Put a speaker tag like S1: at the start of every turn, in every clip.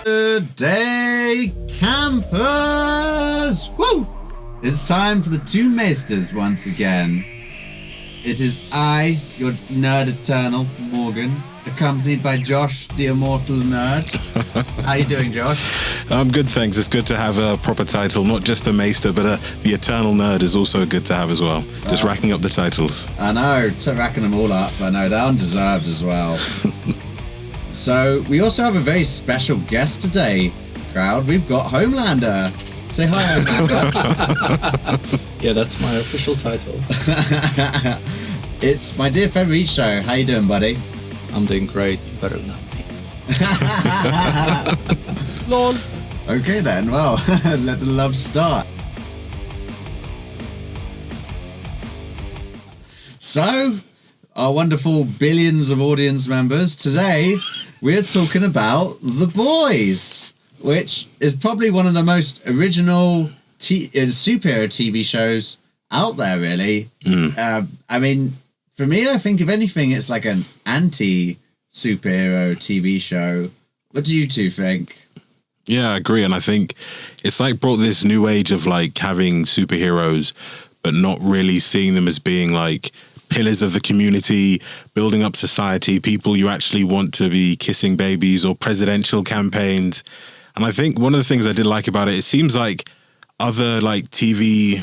S1: Good day, campers! Woo! It's time for the Two Maesters once again. It is I, your nerd eternal, Morgan, accompanied by Josh, the immortal nerd. How you doing, Josh?
S2: I'm good, thanks. It's good to have a proper title, not just a Maester, but the eternal nerd is also good to have as well. Just racking up the titles.
S1: I know, racking them all up. I know, they're undeserved as well. So, we also have a very special guest today, crowd. We've got Homelander. Say hi, Homelander.
S3: Yeah, that's my official title.
S1: It's my dear friend Reach Show. How you doing, buddy?
S3: I'm doing great. You better love me. LOL.
S1: Okay then, well, let the love start. So, our wonderful billions of audience members, today we're talking about The Boys, which is probably one of the most original superhero TV shows out there, really. I mean, for me, I think if anything, it's like an anti-superhero TV show. What do you two think?
S2: Yeah, I agree. And I think it's like brought this new age of like having superheroes, but not really seeing them as being like pillars of the community, building up society, people you actually want to be kissing babies or presidential campaigns. And I think one of the things I did like about it seems like other like TV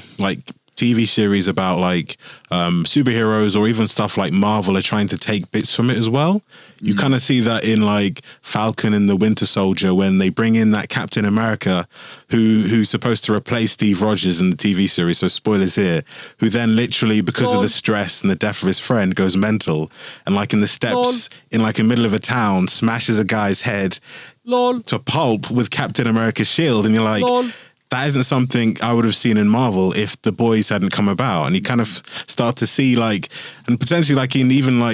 S2: series about like superheroes or even stuff like Marvel are trying to take bits from it as well. You kind of see that in like Falcon and the Winter Soldier when they bring in that Captain America who's supposed to replace Steve Rogers in the TV series, so spoilers here, who then literally because of the stress and the death of his friend goes mental and like in the steps in like the middle of a town smashes a guy's head to pulp with Captain America's shield, and you're like, that isn't something I would have seen in Marvel if The Boys hadn't come about. And you kind of start to see like, and potentially like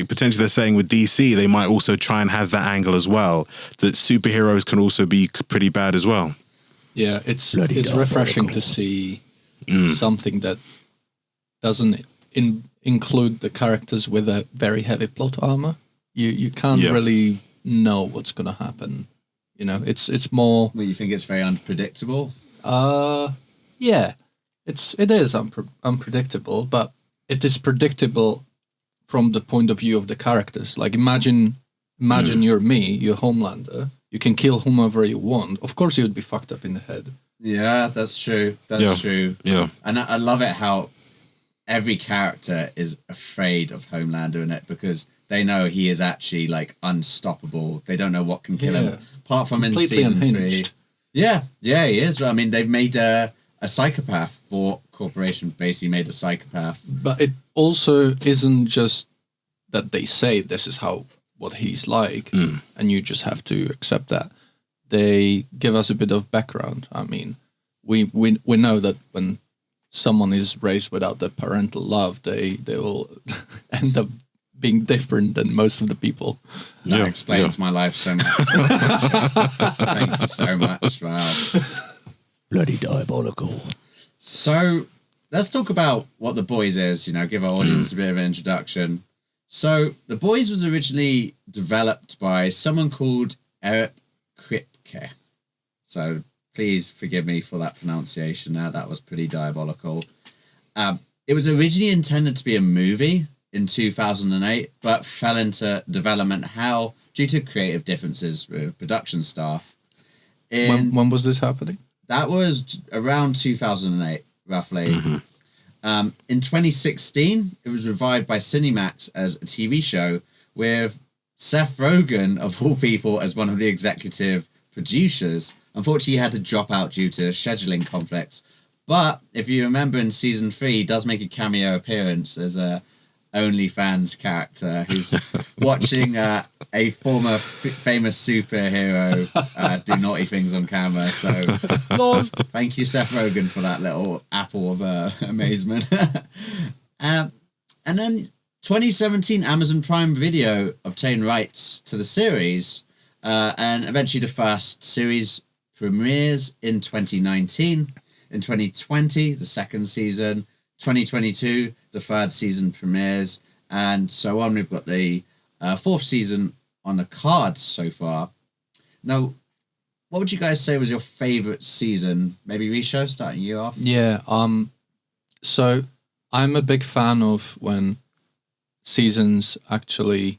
S2: potentially they're saying with DC, they might also try and have that angle as well, that superheroes can also be pretty bad as well.
S3: Yeah, it's refreshing to see something that doesn't include the characters with a very heavy plot armor. You can't really know what's going to happen. You know, it's more...
S1: Well, you think it's very unpredictable?
S3: Yeah, it is unpredictable, but it is predictable from the point of view of the characters. Like imagine you're me, you're Homelander. You can kill whomever you want. Of course, you would be fucked up in the head.
S1: Yeah, that's true. That's true.
S2: Yeah,
S1: and I love it how every character is afraid of Homelander in it because they know he is actually like unstoppable. They don't know what can kill him apart from
S3: completely
S1: in season
S3: unhinged.
S1: 3. Yeah, he is. I mean, they've made a psychopath for corporation. Basically, made a psychopath.
S3: But it also isn't just that they say this is what he's like, and you just have to accept that. They give us a bit of background. I mean, we know that when someone is raised without the parental love, they will end up being different than most of the people.
S1: That explains my life so much. Thank you so much. Wow.
S3: Bloody diabolical.
S1: So let's talk about what The Boys is, give our audience a bit of an introduction. So The Boys was originally developed by someone called Eric Kripke. So please forgive me for that pronunciation now. That was pretty diabolical. It was originally intended to be a movie in 2008, but fell into development hell due to creative differences with production staff.
S3: When was this happening?
S1: That was around 2008, roughly. In 2016, it was revived by Cinemax as a TV show with Seth Rogen, of all people, as one of the executive producers. Unfortunately, he had to drop out due to scheduling conflicts. But if you remember in season 3, he does make a cameo appearance as a OnlyFans character who's watching a former famous superhero do naughty things on camera. So thank you, Seth Rogen, for that little apple of amazement. And then 2017, Amazon Prime Video obtained rights to the series, and eventually the first series premieres in 2019. In 2020, the second season. 2022, the third season premieres, and so on. We've got the fourth season on the cards so far. Now, what would you guys say was your favorite season? Maybe Risho, starting you off.
S3: Yeah. So I'm a big fan of when seasons actually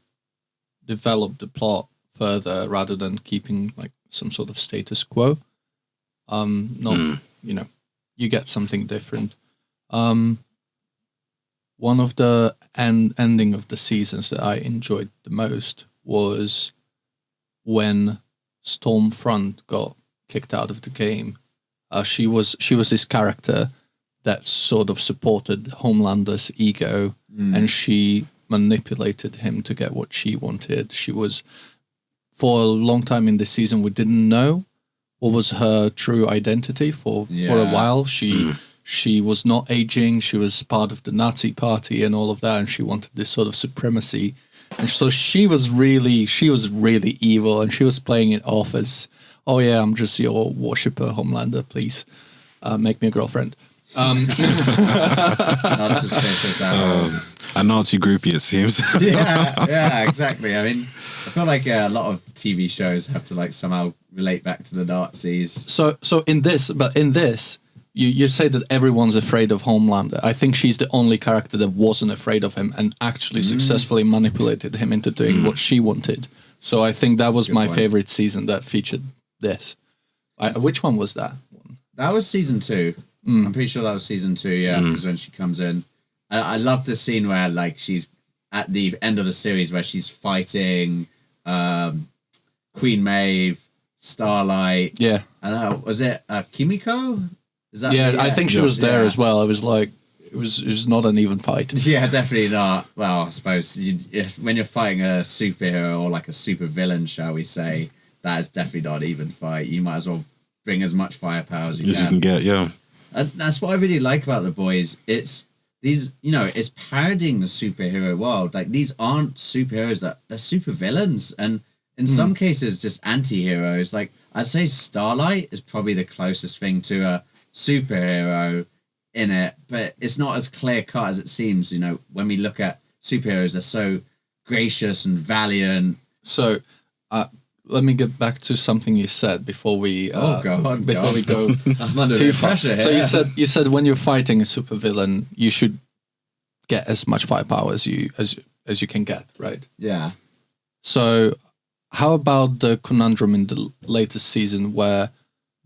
S3: develop the plot further rather than keeping like some sort of status quo. Not you get something different. One of the ending of the seasons that I enjoyed the most was when Stormfront got kicked out of the game. She was this character that sort of supported Homelander's ego, and she manipulated him to get what she wanted. She was, for a long time in this season, we didn't know what was her true identity for a while. She was not aging. She was part of the Nazi party and all of that, and she wanted this sort of supremacy. And so she was really evil, and she was playing it off as, oh yeah, I'm just your worshipper, Homelander. Please make me a girlfriend.
S1: Not suspicious at all.
S2: A Nazi groupie, it seems.
S1: yeah, exactly. I mean, I feel like a lot of TV shows have to like somehow relate back to the Nazis.
S3: So in this, you say that everyone's afraid of Homelander. I think she's the only character that wasn't afraid of him and actually successfully manipulated him into doing what she wanted. So I think that was my favorite season that featured this. Which one was that one?
S1: That was season 2. I'm pretty sure that was season 2. Yeah, because when she comes in, I love the scene where like she's at the end of the series where she's fighting Queen Maeve, Starlight.
S3: Yeah,
S1: and was it Kimiko? Is that
S3: I think she was there as well. I was like, it was not an even fight.
S1: Yeah, definitely not. Well, I suppose when you're fighting a superhero or like a super villain, shall we say, that is definitely not an even fight. You might as well bring as much firepower as you can
S2: get. Yeah,
S1: and that's what I really like about The Boys. It's these, it's parodying the superhero world. Like, these aren't superheroes, they're super villains, and in some cases just anti-heroes. Like, I'd say Starlight is probably the closest thing to a superhero in it, but it's not as clear cut as it seems. When we look at superheroes, they're so gracious and valiant.
S3: So let me get back to something you said before we we go
S1: I'm under
S3: too
S1: pressure
S3: far.
S1: here.
S3: So you said when you're fighting a supervillain, you should get as much firepower as you can get, right?
S1: Yeah.
S3: So how about the conundrum in the latest season where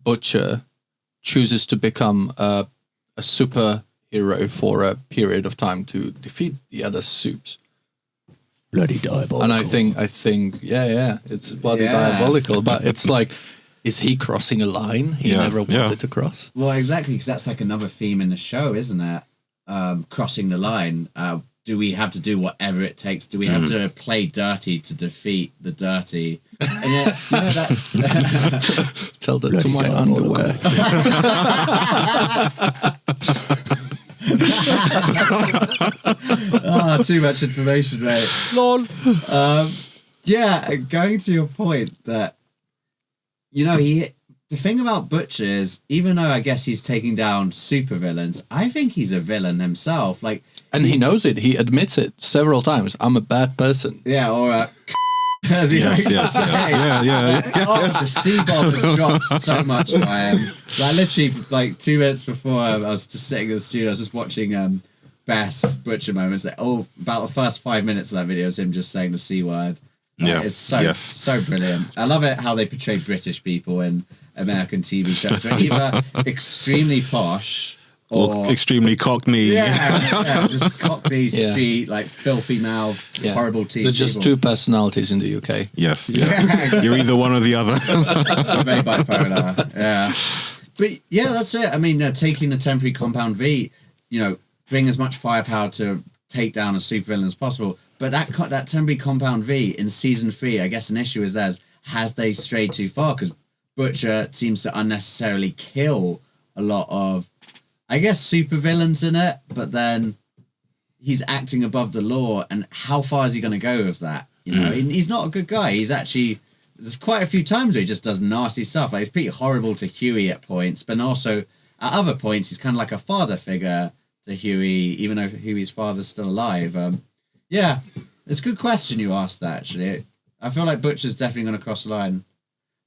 S3: Butcher chooses to become a superhero for a period of time to defeat the other supes?
S4: Bloody diabolical.
S3: And I think, it's bloody diabolical. But it's like, is he crossing a line he never wanted to cross?
S1: Well, exactly, because that's like another theme in the show, isn't it? Crossing the line. Do we have to do whatever it takes? Do we have to play dirty to defeat the dirty? And yet, that
S3: Tell that to my underwear.
S1: too much information, mate.
S3: Lol.
S1: Going to your point that, the thing about Butcher is, even though I guess he's taking down supervillains, I think he's a villain himself. Like,
S3: and he knows it. He admits it several times. I'm a bad person.
S1: Yeah, or as he likes to say. The C-bomb has dropped so much by him. Like, literally, like 2 minutes before I was just sitting in the studio, I was just watching best Butcher moments. Like, about the first 5 minutes of that video is him just saying the C word. It's so brilliant. I love it how they portray British people in American TV shows. They're either extremely posh or
S2: extremely cockney.
S1: Just cockney, street, like filthy mouth, horrible teeth.
S3: There's just two personalities in the UK.
S2: Yes. You're either one or the other.
S1: Very bipolar. Yeah. But that's it. I mean, taking the temporary compound V, bring as much firepower to take down a supervillain as possible. But that temporary compound V in season 3, I guess an issue is have they strayed too far? Because Butcher seems to unnecessarily kill a lot of, I guess, supervillains in it, but then he's acting above the law, and how far is he going to go with that? He's not a good guy. He's actually, there's quite a few times where he just does nasty stuff. Like, he's pretty horrible to Huey at points, but also at other points he's kind of like a father figure to Huey, even though Huey's father's still alive. It's a good question you asked that, actually. I feel like Butcher's definitely going to cross the line.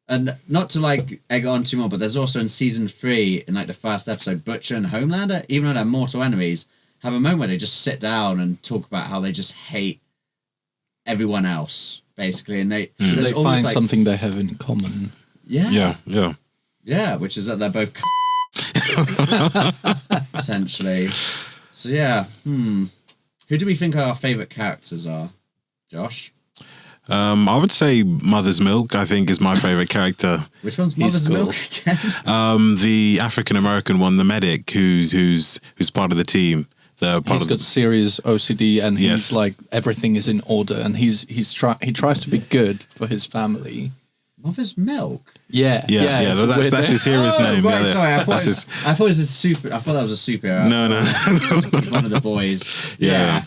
S1: And not to like egg on too more, but there's also in season 3, in like the first episode, Butcher and Homelander, even though they're mortal enemies, have a moment where they just sit down and talk about how they just hate everyone else, basically, and they
S3: find like, something they have in common.
S1: Yeah, which is that they're both essentially. So yeah, who do we think our favorite characters are, Josh?
S2: I would say Mother's Milk, I think, is my favorite character.
S1: Which one's Mother's Milk again?
S2: The African American one, the medic, who's part of the team.
S3: He's got serious OCD, and he's like everything is in order, and he tries to be good for his family.
S1: Mother's Milk.
S2: Yeah. That's his hero's name.
S1: Right, sorry, I thought it was a super. I thought that was a superhero.
S2: No.
S1: One of the boys.
S2: Yeah.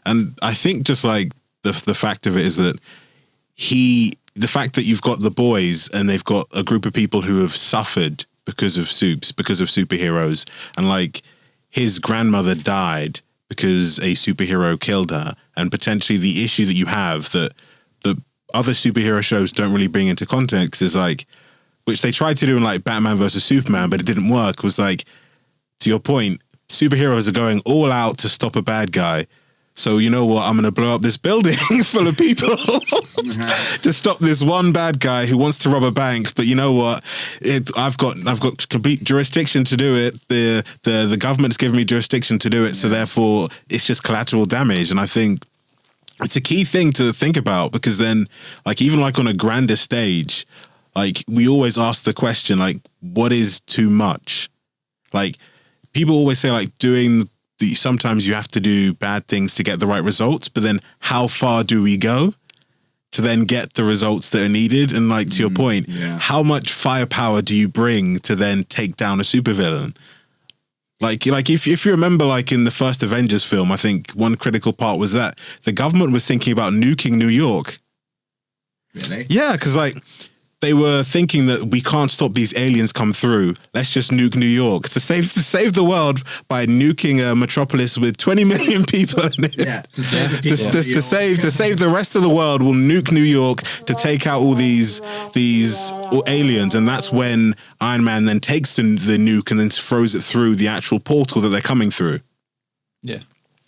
S2: And I think just like the fact of it is that the fact that you've got the boys and they've got a group of people who have suffered because of superheroes, and like his grandmother died because a superhero killed her, and potentially the issue that you have that the other superhero shows don't really bring into context is like, which they tried to do in like Batman versus Superman, but it didn't work, was like, to your point, superheroes are going all out to stop a bad guy. So you know what? I'm going to blow up this building full of people to stop this one bad guy who wants to rob a bank. But you know what? I've got complete jurisdiction to do it. The government's given me jurisdiction to do it. So therefore, it's just collateral damage. And I think it's a key thing to think about, because then, like, even like on a grander stage, like we always ask the question, like, what is too much? Like people always say, like, sometimes you have to do bad things to get the right results, but then how far do we go to then get the results that are needed? And like, to your point, how much firepower do you bring to then take down a supervillain? Like if you remember, like in the first Avengers film, I think one critical part was that the government was thinking about nuking New York.
S1: Really?
S2: Yeah, because like they were thinking that we can't stop these aliens come through. Let's just nuke New York to save the world by nuking a metropolis with 20 million people in it.
S1: Yeah, to save the people.
S2: to save the rest of the world, we'll nuke New York to take out all these aliens, and that's when Iron Man then takes the nuke and then throws it through the actual portal that they're coming through.
S3: Yeah.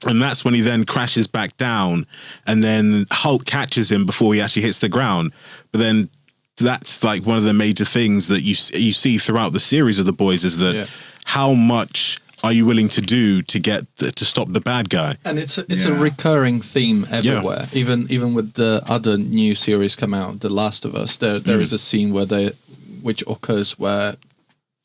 S2: And that's when he then crashes back down, and then Hulk catches him before he actually hits the ground. But then that's like one of the major things that you see throughout the series of The Boys is that how much are you willing to do to get to stop the bad guy?
S3: And it's a recurring theme everywhere. Even with the other new series come out, The Last of Us, there is a scene which occurs where,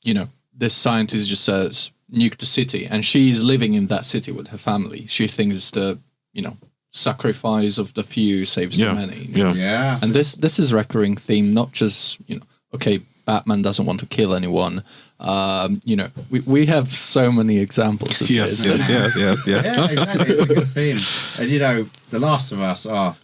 S3: you know, this scientist just says nuke the city, and she's living in that city with her family. She thinks the, you know, sacrifice of the few saves the many.
S1: Yeah.
S3: And this is a recurring theme, not just, you know, okay, Batman doesn't want to kill anyone. You know, we have so many examples of this.
S1: Yeah, exactly. It's a good theme. And you know, The Last of Us are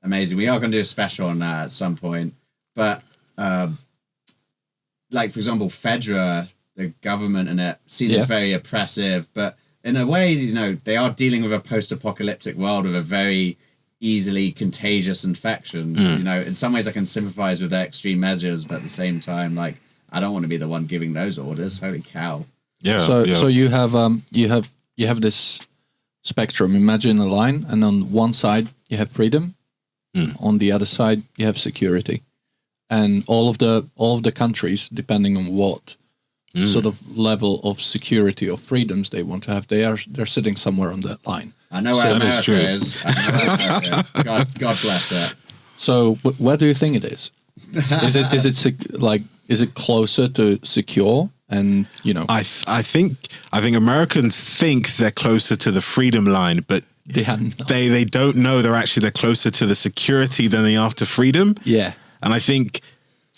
S1: amazing. We are going to do a special on that at some point. But like, for example, Fedra, the government in it, seems very oppressive, but in a way, you know, they are dealing with a post-apocalyptic world with a very easily contagious infection. You know, in some ways I can sympathize with their extreme measures, but at the same time, like, I don't want to be the one giving those orders. Holy cow.
S3: So you have this spectrum. Imagine a line, and on one side you have freedom, on the other side you have security. And all of the countries, depending on what sort of level of security or freedoms they want to have, they're sitting somewhere on that line.
S1: I know where America is. God bless it.
S3: So where do you think it is? Is it closer to secure? And you know,
S2: I think Americans think they're closer to the freedom line, but they don't know they're closer to the security than they are to freedom.
S3: Yeah,
S2: and I think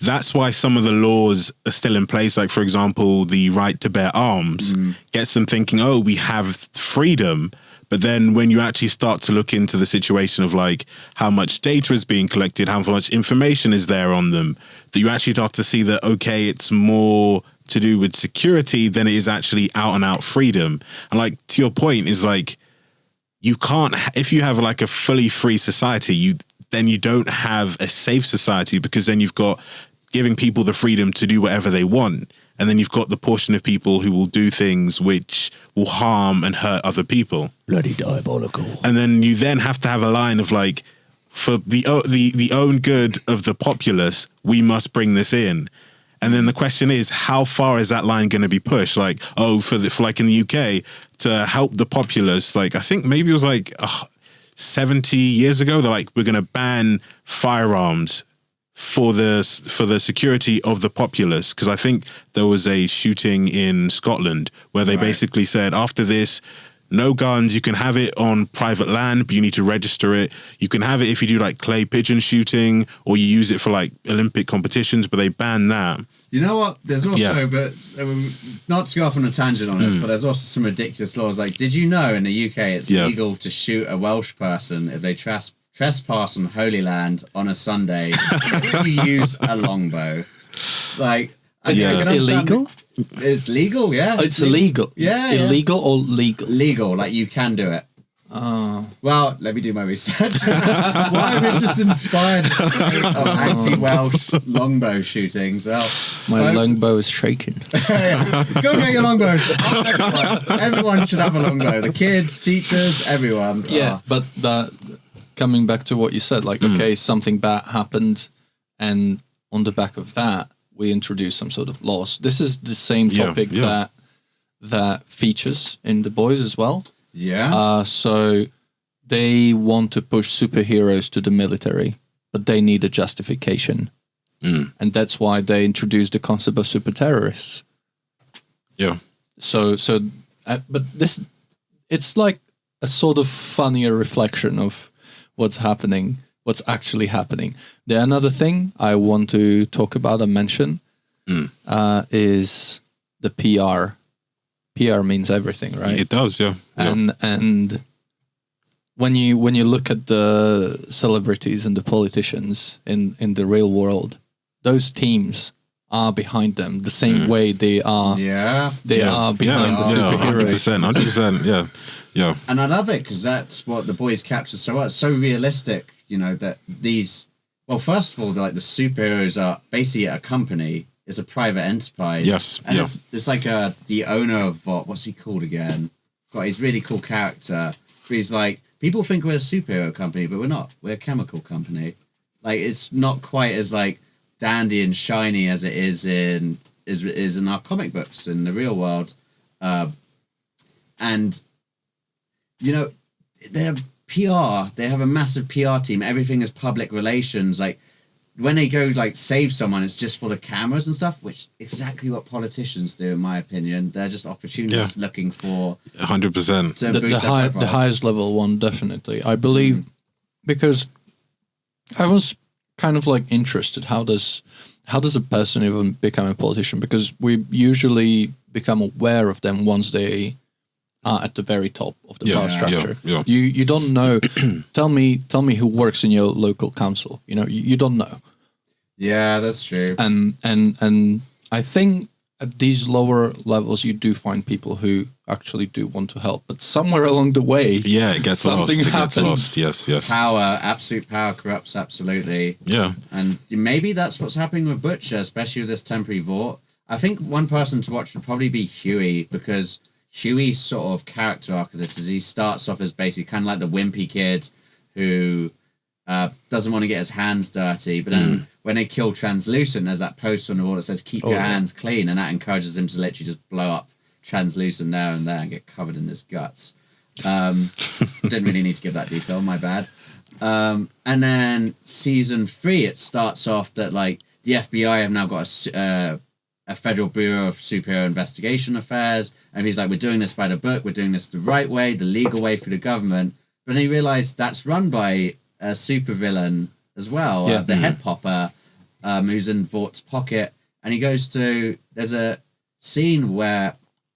S2: that's why some of the laws are still in place. Like, for example, the right to bear arms gets them thinking, oh, we have freedom. But then when you actually start to look into the situation of like how much data is being collected, how much information is there on them, that you actually start to see that, okay, it's more to do with security than it is actually out and out freedom. And like, to your point is like, you can't, if you have like a fully free society, then you don't have a safe society, because then you've got giving people the freedom to do whatever they want. And then you've got the portion of people who will do things which will harm and hurt other people.
S4: Bloody diabolical.
S2: And then you then have to have a line of like, for the own good of the populace, we must bring this in. And then the question is, how far is that line going to be pushed? Like, for like in the UK, to help the populace, like I think maybe it was like 70 years ago, they're like, we're going to ban firearms for the security of the populace, because I think there was a shooting in Scotland where they basically said, after this, no guns, you can have it on private land, but you need to register it. You can have it if you do like clay pigeon shooting, or you use it for like Olympic competitions, but they banned that.
S1: You know what? There's also, but not to go off on a tangent on this, but there's also some ridiculous laws. Like, did you know in the UK it's legal to shoot a Welsh person if they trespass on Holy Land on a Sunday if you use a longbow? Like,
S3: it's illegal?
S1: It's legal, yeah.
S3: It's illegal.
S1: Yeah.
S3: Illegal or legal?
S1: Legal, like you can do it. Well, let me do my research. Why am I just inspired of anti-Welsh longbow shootings? Well,
S3: my longbow is shaking.
S1: Go get your longbows. Everyone should have a longbow. The kids, teachers, everyone.
S3: Yeah, but coming back to what you said, like, okay, something bad happened, and on the back of that, we introduce some sort of laws. This is the same topic that features in The Boys as well.
S1: Yeah.
S3: So they want to push superheroes to the military, but they need a justification. And that's why they introduced the concept of super terrorists.
S2: Yeah.
S3: But this, it's like a sort of funnier reflection of what's actually happening. The another thing I want to talk about and mention is the PR. PR means everything, right?
S2: It does, yeah.
S3: And when you look at the celebrities and the politicians in the real world, those teams are behind them the same way they are. They are behind the superheroes.
S2: 100%, yeah.
S1: And I love it because that's what The Boys captures so well. It's so realistic, you know, that these. Well, first of all, like the superheroes are basically a company. It's a private enterprise.
S2: Yes.
S1: And it's like the owner of what's he called again? God, he's a really cool character. He's like, people think we're a superhero company, but we're not. We're a chemical company. Like, it's not quite as like dandy and shiny as it is in our comic books in the real world. And you know, they have PR. They have a massive PR team. Everything is public relations. Like, when they go like save someone, it's just for the cameras and stuff, which exactly what politicians do, in my opinion. They're just opportunists looking for
S2: 100%.
S3: The highest level one, definitely. I believe, because I was kind of like interested. How does a person even become a politician? Because we usually become aware of them once they are at the very top of the power structure. You don't know. Tell me who works in your local council. You know, you don't know.
S1: Yeah, that's true.
S3: And I think at these lower levels you do find people who actually do want to help, but somewhere along the way,
S2: it gets
S3: something
S2: lost.
S3: happens.
S2: Yes.
S1: Power, absolute power corrupts absolutely.
S2: Yeah.
S1: And maybe that's what's happening with Butcher, especially with this temporary vault. I think one person to watch would probably be Huey, because Huey's sort of character arc of this is he starts off as basically kind of like the wimpy kid who doesn't want to get his hands dirty, but then when they kill Translucent, there's that poster on the wall that says keep your hands clean, and that encourages him to literally just blow up Translucent there and there and get covered in his guts. Didn't really need to give that detail, my bad. And then season 3, it starts off that like the FBI have now got a Federal Bureau of Superhero Investigation Affairs, and he's like, we're doing this by the book, we're doing this the right way, the legal way through the government. But then he realized that's run by a supervillain as well, the head popper, who's in Vort's pocket, and he goes to, there's a scene where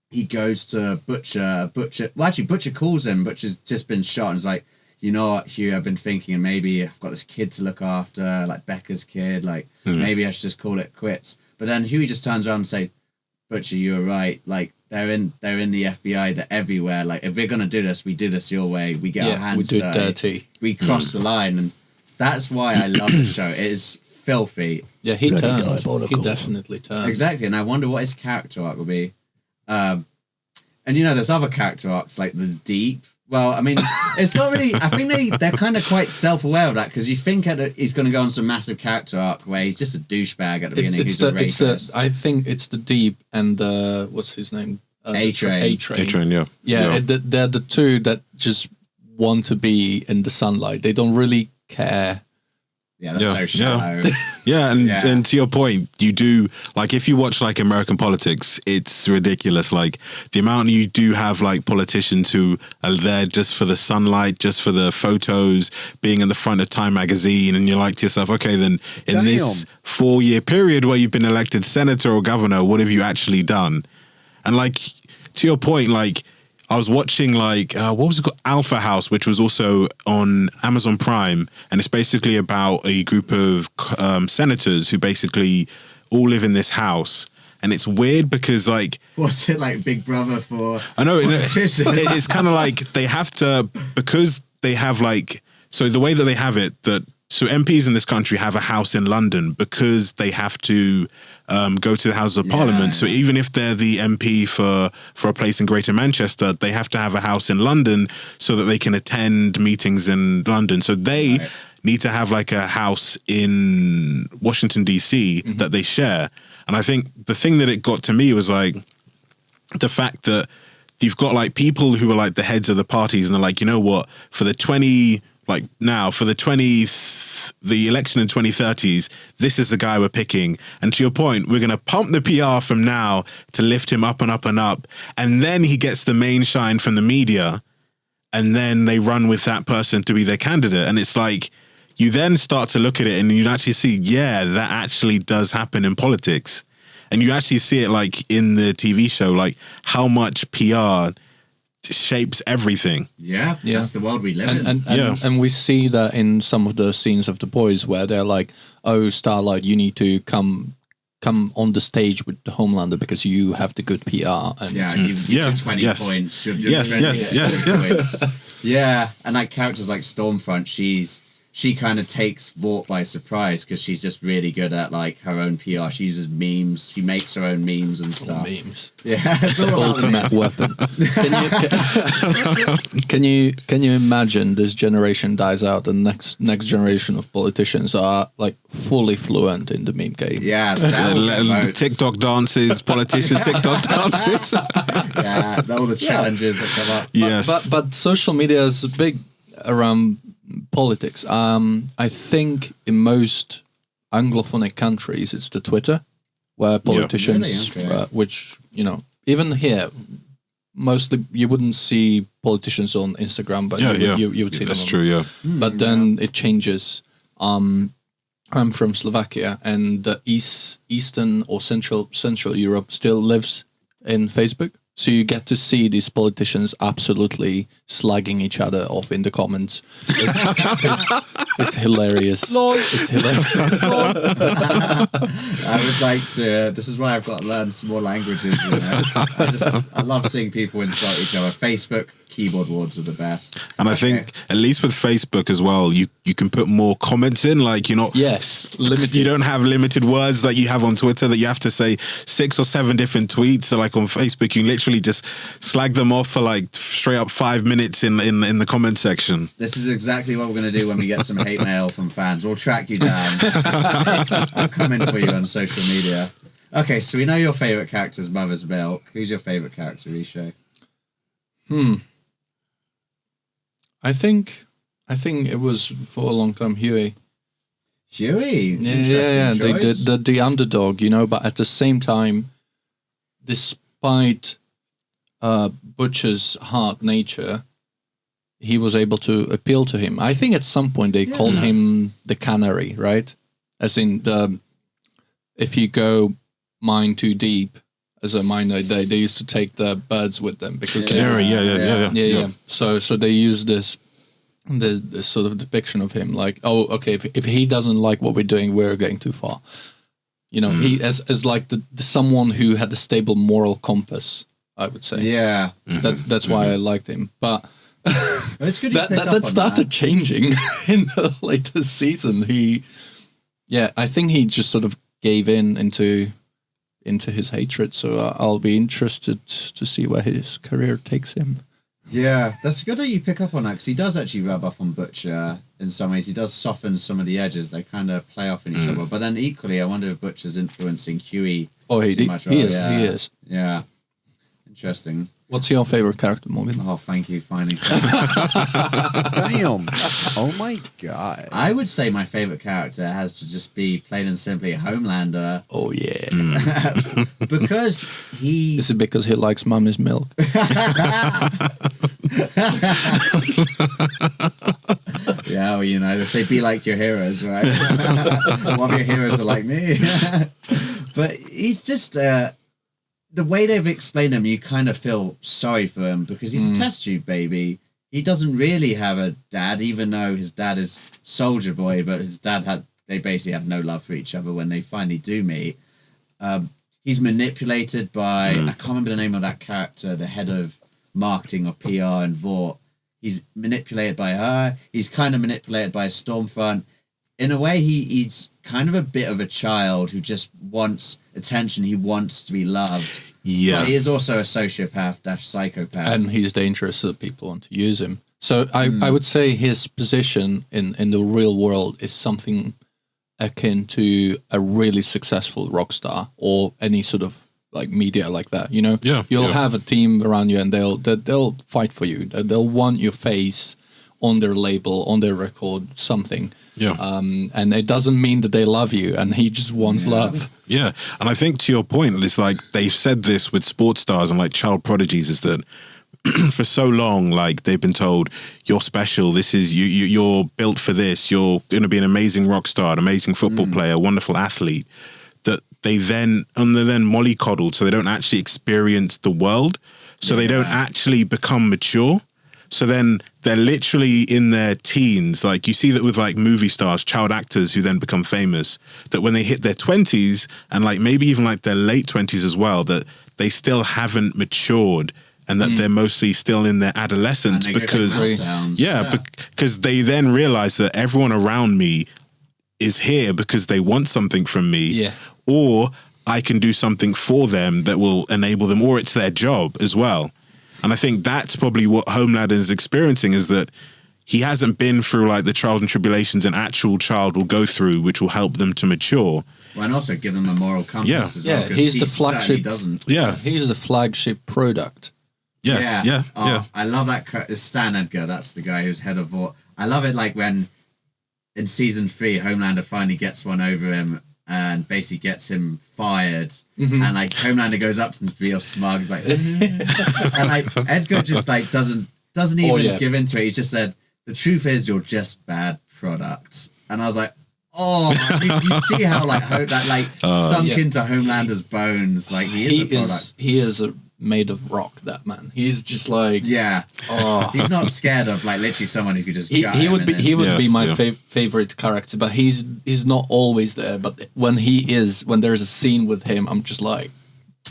S1: he goes to Butcher, well actually Butcher calls him, Butcher's just been shot, and he's like, you know what, Hugh, I've been thinking, and maybe I've got this kid to look after, like Becca's kid, like maybe I should just call it quits. But then Huey just turns around and say, Butcher, you were right. Like, they're in the FBI. They're everywhere. Like, if we're going to do this, we do this your way. We get our hands
S3: dirty.
S1: We cross the line. And that's why I love the show. It is filthy.
S3: Yeah, he
S4: Bloody
S3: turned.
S4: diabolical.
S3: He definitely turned.
S1: Exactly, and I wonder what his character arc will be. And there's other character arcs like the Deep. Well, I mean, it's not really. I think they're kind of quite self-aware of that because you think he's going to go on some massive character arc where he's just a douchebag at the beginning.
S3: I think it's the Deep and what's his name?
S1: A-Train.
S2: A-Train, yeah.
S3: Yeah, they're the two that just want to be in the sunlight. They don't really care.
S1: Yeah, that's so shallow.
S2: Yeah, and to your point, you do, like, if you watch, like, American politics, it's ridiculous. Like, the amount you do have, like, politicians who are there just for the sunlight, just for the photos, being in the front of Time magazine, and you're like to yourself, okay, then in this 4-year period where you've been elected senator or governor, what have you actually done? And, like, to your point, like, I was watching, like, what was it called? Alpha House, which was also on Amazon Prime. And it's basically about a group of senators who basically all live in this house. And it's weird because, like...
S1: What's it like, Big Brother for...
S2: I know. It's kind of like they have to... Because they have, like... So the way that they have it, so MPs in this country have a house in London because they have to go to the Houses of Parliament. So even if they're the MP for a place in Greater Manchester, they have to have a house in London so that they can attend meetings in London. So they need to have like a house in Washington, D.C. that they share. And I think the thing that it got to me was like the fact that you've got like people who are like the heads of the parties and they're like, you know what, for the election in 2030s, this is the guy we're picking. And to your point, we're going to pump the PR from now to lift him up and up and up. And then he gets the main shine from the media. And then they run with that person to be their candidate. And it's like, you then start to look at it and you actually see, yeah, that actually does happen in politics. And you actually see it like in the TV show, like how much PR shapes everything.
S1: Yeah, that's the world we live in.
S3: And we see that in some of the scenes of The Boys where they're like, oh, Starlight, you need to come on the stage with the Homelander because you have the good PR. And
S1: you get 20 points. Yeah, and like characters like Stormfront, she kind of takes Vought by surprise because she's just really good at like her own PR. She uses memes. She makes her own memes and stuff.
S3: Memes.
S1: Yeah, it's all
S3: ultimate weapon. Can you imagine this generation dies out and next generation of politicians are like fully fluent in the meme game?
S1: Yeah,
S2: TikTok dances, politician TikTok dances.
S1: Yeah, all the challenges that come up.
S2: Yes,
S3: but social media is big around politics. I think in most Anglophonic countries it's the Twitter where politicians, which, you know, even here, mostly you wouldn't see politicians on Instagram, but you would see them.
S2: That's true, yeah.
S3: But then it changes. I'm from Slovakia, and the Eastern or Central Europe still lives in Facebook. So you get to see these politicians absolutely slugging each other off in the comments. It's hilarious. It's hilarious.
S1: I would like to. This is why I've got to learn some more languages. You know? I love seeing people insult each other. Facebook keyboard wars are the best.
S2: And I think at least with Facebook as well, you can put more comments in. Like you're not limited. You don't have limited words like you have on Twitter that you have to say 6 or 7 different tweets. So like on Facebook, you literally just slag them off for like straight up 5 minutes in the comment section.
S1: This is exactly what we're going to do when we get some hate mail from fans. We'll track you down. I'll come in for you on social media. Okay, so we know your favourite character is Mother's Milk. Who's your favourite character, Isho?
S3: I think it was for a long time Huey.
S1: Huey?
S3: Yeah. They did the underdog, you know, but at the same time, despite Butcher's hard nature, he was able to appeal to him. I think at some point they called him the canary, right? As in if you go mine too deep as a miner, they used to take the birds with them because
S2: canary, yeah.
S3: So they use this sort of depiction of him like, oh, okay, if he doesn't like what we're doing, we're going too far. You know, he as like the someone who had a stable moral compass, I would say.
S1: Yeah,
S3: that's why I liked him, but.
S1: It's good
S3: that started changing in the latest season. Yeah, I think he just sort of gave into his hatred. So I'll be interested to see where his career takes him.
S1: Yeah, that's good that you pick up on that, because he does actually rub off on Butcher in some ways. He does soften some of the edges. They kind of play off in each other. But then equally, I wonder if Butcher's influencing Huey too much.
S3: He is.
S1: Yeah. Interesting.
S3: What's your favorite character, Morgan?
S1: Oh, thank you, finally.
S4: Damn. Oh my god.
S1: I would say my favorite character has to just be plain and simply Homelander.
S3: Oh, yeah.
S1: Because he...
S3: Is it because he likes mommy's milk?
S1: Yeah, well, you know, they say be like your heroes, right? One of your heroes are like me. But he's just... the way they've explained him, you kind of feel sorry for him, because he's a test tube baby. He doesn't really have a dad, even though his dad is Soldier Boy, but his dad they basically have no love for each other when they finally do meet. He's manipulated by, I can't remember the name of that character, the head of marketing or PR in Vought. He's manipulated by her. He's kind of manipulated by Stormfront. In a way, he's kind of a bit of a child who just wants attention. He wants to be loved.
S2: Yeah.
S1: But he is also a sociopath/psychopath.
S3: And he's dangerous, so people want to use him. So I would say his position in the real world is something akin to a really successful rock star or any sort of like media like that. You know, you'll have a team around you, and they'll fight for you. They'll want your face on their label, on their record, something.
S2: Yeah.
S3: And it doesn't mean that they love you, and he just wants love.
S2: Yeah. And I think to your point, it's like they've said this with sports stars and like child prodigies, is that for so long, like they've been told, you're special, this is you're built for this, you're going to be an amazing rock star, an amazing football player, wonderful athlete, that they're then mollycoddled, so they don't actually experience the world, so they don't actually become mature. So then they're literally in their teens. Like you see that with like movie stars, child actors who then become famous, that when they hit their 20s and like maybe even like their late 20s as well, that they still haven't matured, and that they're mostly still in their adolescence because they then realize that everyone around me is here because they want something from me, or I can do something for them that will enable them, or it's their job as well. And I think that's probably what Homelander is experiencing, is that he hasn't been through like the trials and tribulations an actual child will go through, which will help them to mature.
S1: Well, and also give them a moral compass as well.
S3: Yeah, he's the flagship.
S1: Doesn't.
S2: Yeah,
S3: he's the flagship product.
S2: Yes, yeah.
S1: I love that. Stan Edgar, that's the guy who's head of Vought. I love it, like when in season 3, Homelander finally gets one over him and basically gets him fired, and like Homelander goes up to him to be all smug. He's like, and like Edgar just like doesn't even give into it. He just said, "The truth is, you're just bad product." And I was like, "Oh, you see how like that like sunk into Homelander's bones? Like he is a product.
S3: He is made of rock. That man. He's just like
S1: he's not scared of like literally someone who could just.
S3: He would be my favorite character, but he's not always there. But when there's a scene with him, I'm just like,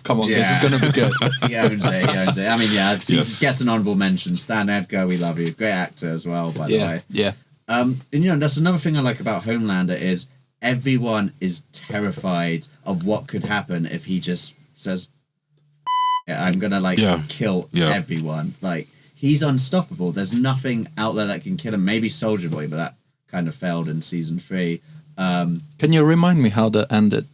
S3: come on, this is gonna be good.
S1: He owns it. I mean, he gets an honorable mention. Stan Edgar, we love you. Great actor as well, by the way.
S3: Yeah.
S1: And that's another thing I like about Homelander is everyone is terrified of what could happen if he just says, I'm gonna kill everyone. Like he's unstoppable. There's nothing out there that can kill him. Maybe Soldier Boy, but that kind of failed in season 3.
S3: Can you remind me how that ended?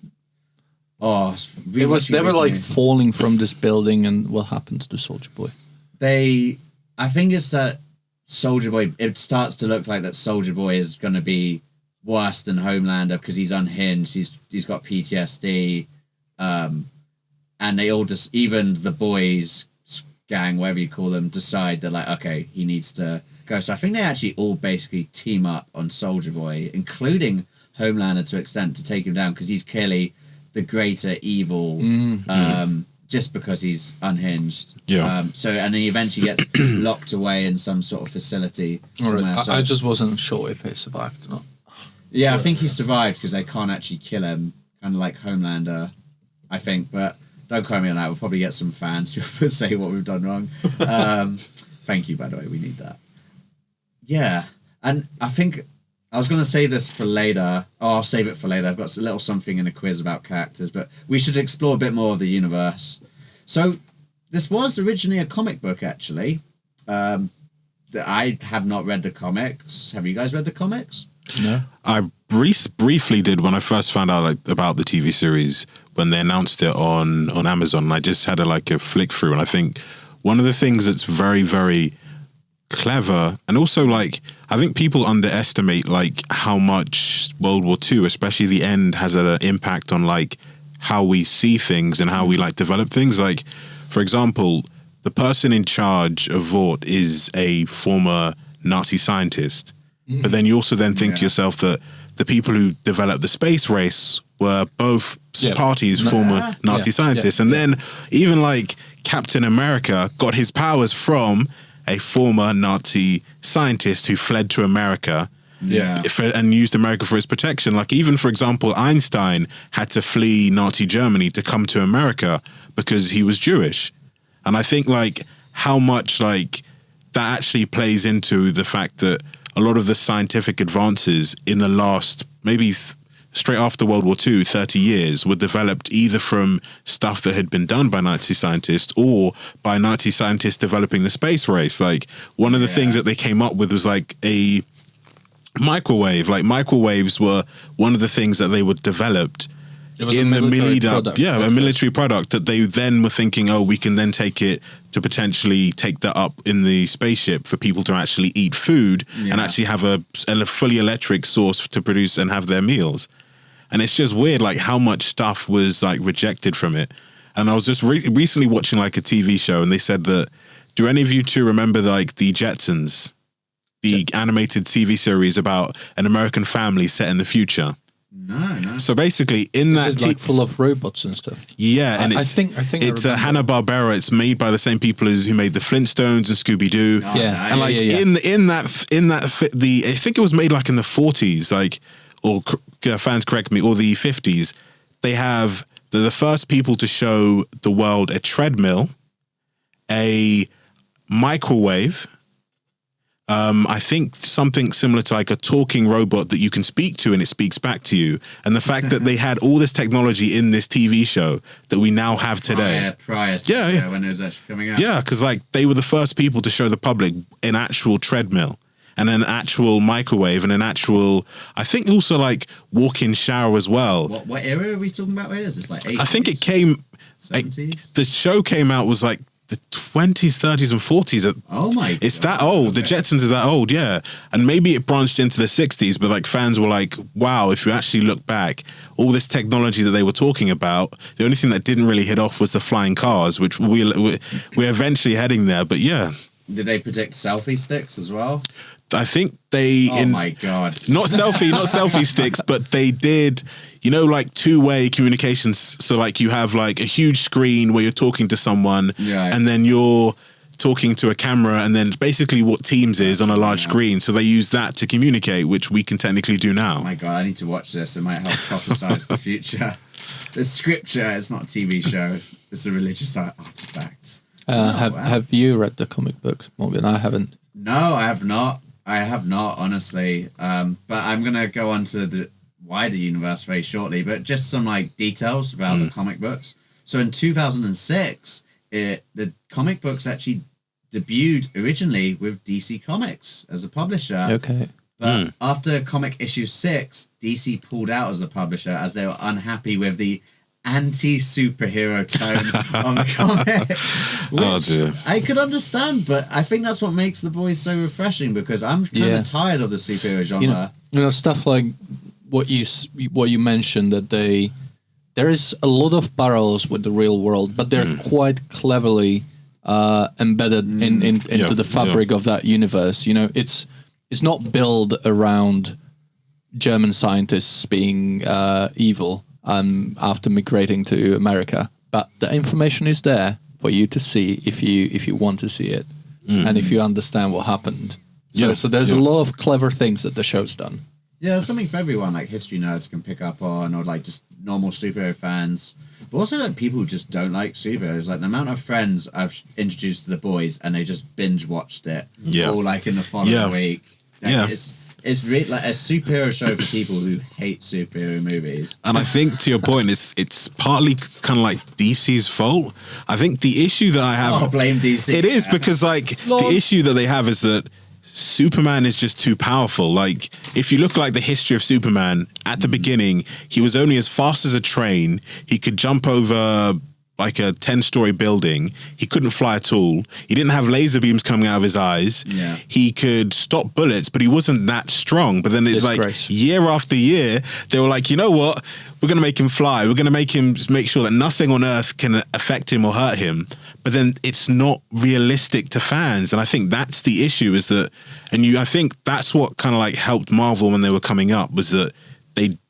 S3: They were like falling from this building, and what happened to the Soldier Boy?
S1: I think it's that Soldier Boy. It starts to look like that Soldier Boy is going to be worse than Homelander because he's unhinged. He's got PTSD. And they all just, even the boys gang, whatever you call them, decide that like, okay, he needs to go. So I think they actually all basically team up on Soldier Boy, including Homelander to an extent, to take him down because he's clearly the greater evil, just because he's unhinged. Yeah. And then he eventually gets locked away in some sort of facility.
S3: Right. I just wasn't sure if he survived or not.
S1: Yeah, I think he survived because they can't actually kill him, kind of like Homelander, I think, but. Don't quote me on that. We'll probably get some fans who say what we've done wrong. Thank you, by the way. We need that. Yeah. And I think I was going to say this for later. Oh, I'll save it for later. I've got a little something in a quiz about characters, but we should explore a bit more of the universe. So, this was originally a comic book, actually. I have not read the comics. Have you guys read the comics?
S3: No.
S2: I briefly did when I first found out about the TV series when they announced it on Amazon. And I just had a flick through, and I think one of the things that's very, very clever, and also I think people underestimate how much World War II, especially the end, has an impact on how we see things and how we develop things. For example, the person in charge of Vought is a former Nazi scientist. But then you also think to yourself that the people who developed the space race were both parties, former Nazi scientists. And then even Captain America got his powers from a former Nazi scientist who fled to America and used America for his protection. Even, for example, Einstein had to flee Nazi Germany to come to America because he was Jewish. And I think how much that actually plays into the fact that a lot of the scientific advances in the last, maybe straight after World War II, 30 years, were developed either from stuff that had been done by Nazi scientists or by Nazi scientists developing the space race. One of the things that they came up with was a microwave. Microwaves were one of the things that they were developed in the lead-up, a military product that they then were thinking, we can then take it to potentially take that up in the spaceship for people to actually eat food and actually have a fully electric source to produce and have their meals. And it's just weird, how much stuff was rejected from it. And I was just recently watching a TV show, and they said that, do any of you two remember the Jetsons, the animated TV series about an American family set in the future?
S1: No.
S2: So basically, in that
S3: full of robots and stuff.
S2: Yeah, and
S3: I think
S2: it's Hanna-Barbera. It's made by the same people who made the Flintstones and Scooby-Doo. In that I think it was made in the 40s, or fans correct me, or the 50s. They have the first people to show the world a treadmill, a microwave. I think something similar to a talking robot that you can speak to and it speaks back to you. And the fact that they had all this technology in this TV show that we now have today.
S1: Prior to when it was actually coming out.
S2: Yeah, because they were the first people to show the public an actual treadmill and an actual microwave and an actual, I think also walk-in shower as well.
S1: What era are we talking about here? Is this 80s?
S2: I think it came,
S1: 70s?
S2: The show came out was the 20s, 30s, and 40s.
S1: Oh my God.
S2: It's that old. Okay. The Jetsons is that old, yeah. And maybe it branched into the 60s, but fans were wow, if you actually look back, all this technology that they were talking about, the only thing that didn't really hit off was the flying cars, which we're eventually heading there, but yeah.
S1: Did they predict selfie sticks as well?
S2: I think they...
S1: Oh my God.
S2: Not selfie sticks, but they did... two-way communications. So you have a huge screen where you're talking to someone and then you're talking to a camera, and then basically what Teams is on a large screen. So they use that to communicate, which we can technically do now.
S1: Oh my God, I need to watch this. It might help prophesize the future. It's scripture. It's not a TV show. It's a religious artifact.
S3: Have you read the comic books, Morgan? I haven't.
S1: No, I have not. Honestly. But I'm going to go on to the wider universe very shortly, but just some details about the comic books. So in 2006, the comic books actually debuted originally with DC Comics as a publisher.
S3: Okay.
S1: But after comic issue 6, DC pulled out as the publisher as they were unhappy with the anti-superhero tone on the comic. Which I could understand, but I think that's what makes The Boys so refreshing, because I'm kind of tired of the superhero genre.
S3: Stuff like what you mentioned, that there is a lot of parallels with the real world, but they're quite cleverly embedded into the fabric of that universe. It's not built around German scientists being evil after migrating to America, but the information is there for you to see if you want to see it, and if you understand what happened. So there's a lot of clever things that the show's done.
S1: Yeah, there's something for everyone, history nerds can pick up on, or just normal superhero fans. But also people who just don't like superheroes. The amount of friends I've introduced to The Boys and they just binge watched it all in the following week. It's It's really like a superhero show for people who hate superhero movies.
S2: And I think to your point, it's partly kind of like DC's fault. I think the issue that I have,
S1: Blame DC.
S2: it is because like the issue that they have is that Superman is just too powerful. Like if you look like the history of Superman at the beginning, he was only as fast as a train. He could jump over like a 10-story building. He couldn't fly at all. He didn't have laser beams coming out of his eyes.
S1: Yeah.
S2: He could stop bullets, but he wasn't that strong. But then it's like year after year, they were like, you know what? We're going to make him fly. We're going to make sure that nothing on Earth can affect him or hurt him. But then it's not realistic to fans. And I think that's the issue is that, I think that's what kind of like helped Marvel when they were coming up was that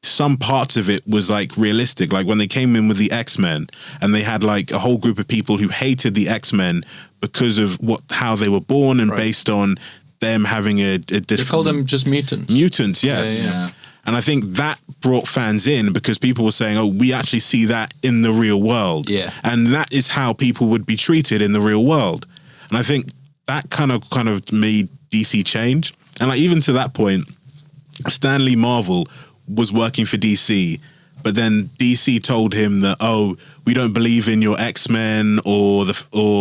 S2: some parts of it was like realistic, like when they came in with the X-Men and they had like a whole group of people who hated the X-Men because of how they were born and based on them having a different.
S3: They call them just mutants.
S2: Mutants, yes.
S1: Yeah.
S2: And I think that brought fans in because people were saying, "Oh, we actually see that in the real world."
S3: Yeah.
S2: And that is how people would be treated in the real world. And I think that kind of made DC change. And like even to that point, Stan Lee Marvel was working for DC, but then DC told him that, oh, we don't believe in your X-Men or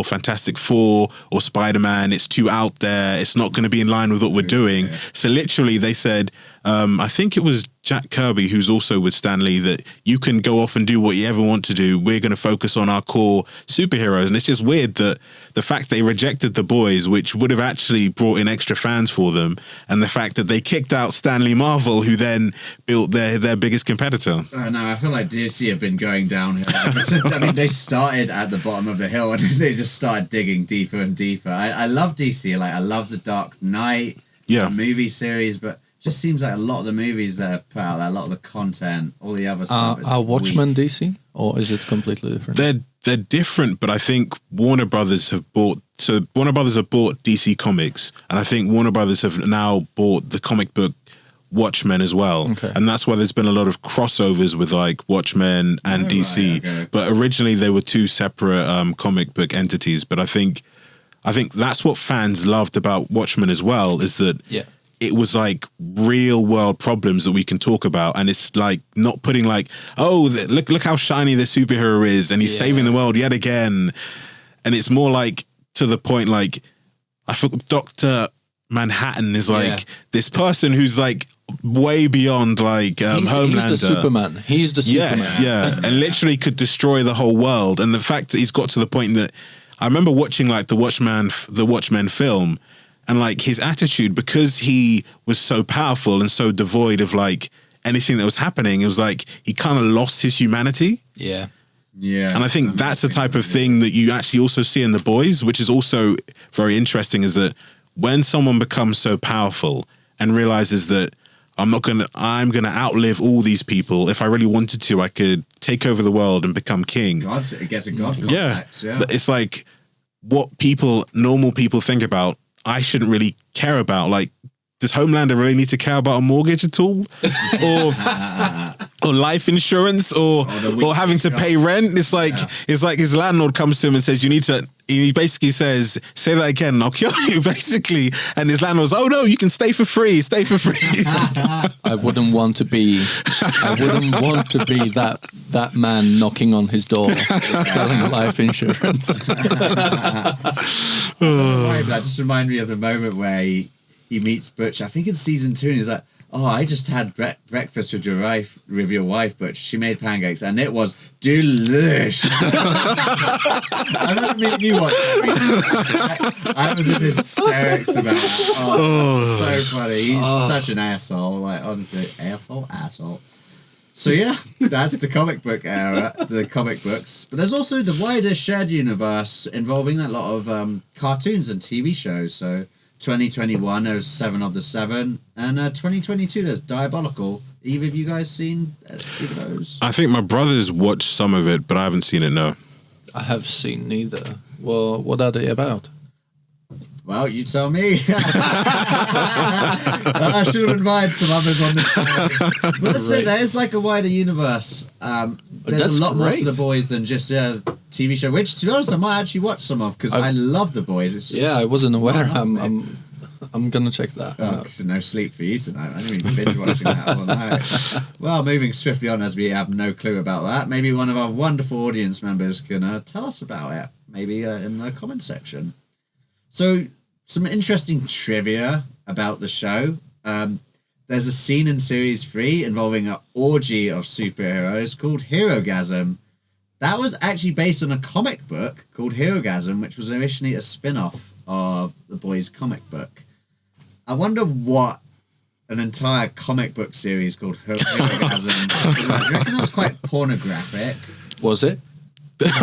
S2: Fantastic Four or Spider-Man. It's too out there. It's not going to be in line with what we're doing. Yeah. So literally they said, I think it was Jack Kirby, who's also with Stan Lee, that you can go off and do what you ever want to do. We're going to focus on our core superheroes. And it's just weird that the fact they rejected The Boys, which would have actually brought in extra fans for them, and the fact that they kicked out Stan Lee Marvel, who then built their biggest competitor.
S1: No, I feel like DC have been going downhill. I mean, they started at the bottom of the hill and they just started digging deeper and deeper. I love DC. Like, I love the Dark Knight movie series, but just seems like a lot of the movies that have put out, a lot of the content, all the other stuff.
S3: Are Watchmen DC, or is it completely different?
S2: They're different, but I think Warner Brothers have bought DC Comics, and I think Warner Brothers have now bought the comic book Watchmen as well. Okay. And that's why there's been a lot of crossovers with like Watchmen and DC. Right, okay. But originally they were two separate comic book entities. But I think that's what fans loved about Watchmen as well, is that it was like real world problems that we can talk about, and it's like not putting like, oh, look how shiny the superhero is and he's saving the world yet again. And it's more like to the point, like I think Dr. Manhattan is like this person who's like way beyond like Homelander.
S3: He's the Superman. He's the Superman.
S2: Yes, yeah, and literally could destroy the whole world. And the fact that he's got to the point that I remember watching like the Watchmen film, and like his attitude, because he was so powerful and so devoid of like anything that was happening, it was like he kind of lost his humanity.
S3: Yeah.
S1: Yeah.
S2: And I think that's the type of thing that you actually also see in The Boys, which is also very interesting, is that when someone becomes so powerful and realizes that I'm going to outlive all these people. If I really wanted to, I could take over the world and become king.
S1: It gets a god complex. Yeah.
S2: It's like what normal people think about, I shouldn't really care about. Like, does Homelander really need to care about a mortgage at all? or life insurance or having to pay rent? It's like his landlord comes to him and says, you need to, he basically says, say that again and I'll kill you, basically. And his landlord's, oh no, you can stay for free.
S3: I wouldn't want to be that man knocking on his door selling life insurance.
S1: That just reminded me of the moment where he meets Butch. I think it's season 2, and he's like, "Oh, I just had breakfast with your wife, Butch. She made pancakes, and it was delish." I remember meeting you watching. I was in hysterics about it. Oh, so funny. He's such an asshole. Like, honestly, asshole. So yeah, that's the comic book era, the comic books. But there's also the wider shared universe involving a lot of cartoons and TV shows. So 2021, there's 7 of the 7, and 2022, there's Diabolical. Either of you guys seen either of those?
S2: I think my brothers watched some of it, but I haven't seen it, no.
S3: I have seen neither. Well, what are they about?
S1: Well, you tell me. I should have invited some others on this channel. But let's say there's like a wider universe. There's a lot more to The Boys than just a TV show, which, to be honest, I might actually watch some of, because I love The Boys. It's just
S3: I wasn't aware. I'm gonna check that.
S1: Oh, no sleep for you tonight. I didn't even binge watching that all night. Well, moving swiftly on as we have no clue about that. Maybe one of our wonderful audience members can tell us about it. Maybe in the comment section. So, some interesting trivia about the show. There's a scene in Series 3 involving an orgy of superheroes called Herogasm. That was actually based on a comic book called Herogasm, which was originally a spin-off of the boys' comic book. I wonder what an entire comic book series called Herogasm was like. I reckon it was quite pornographic.
S3: Was it?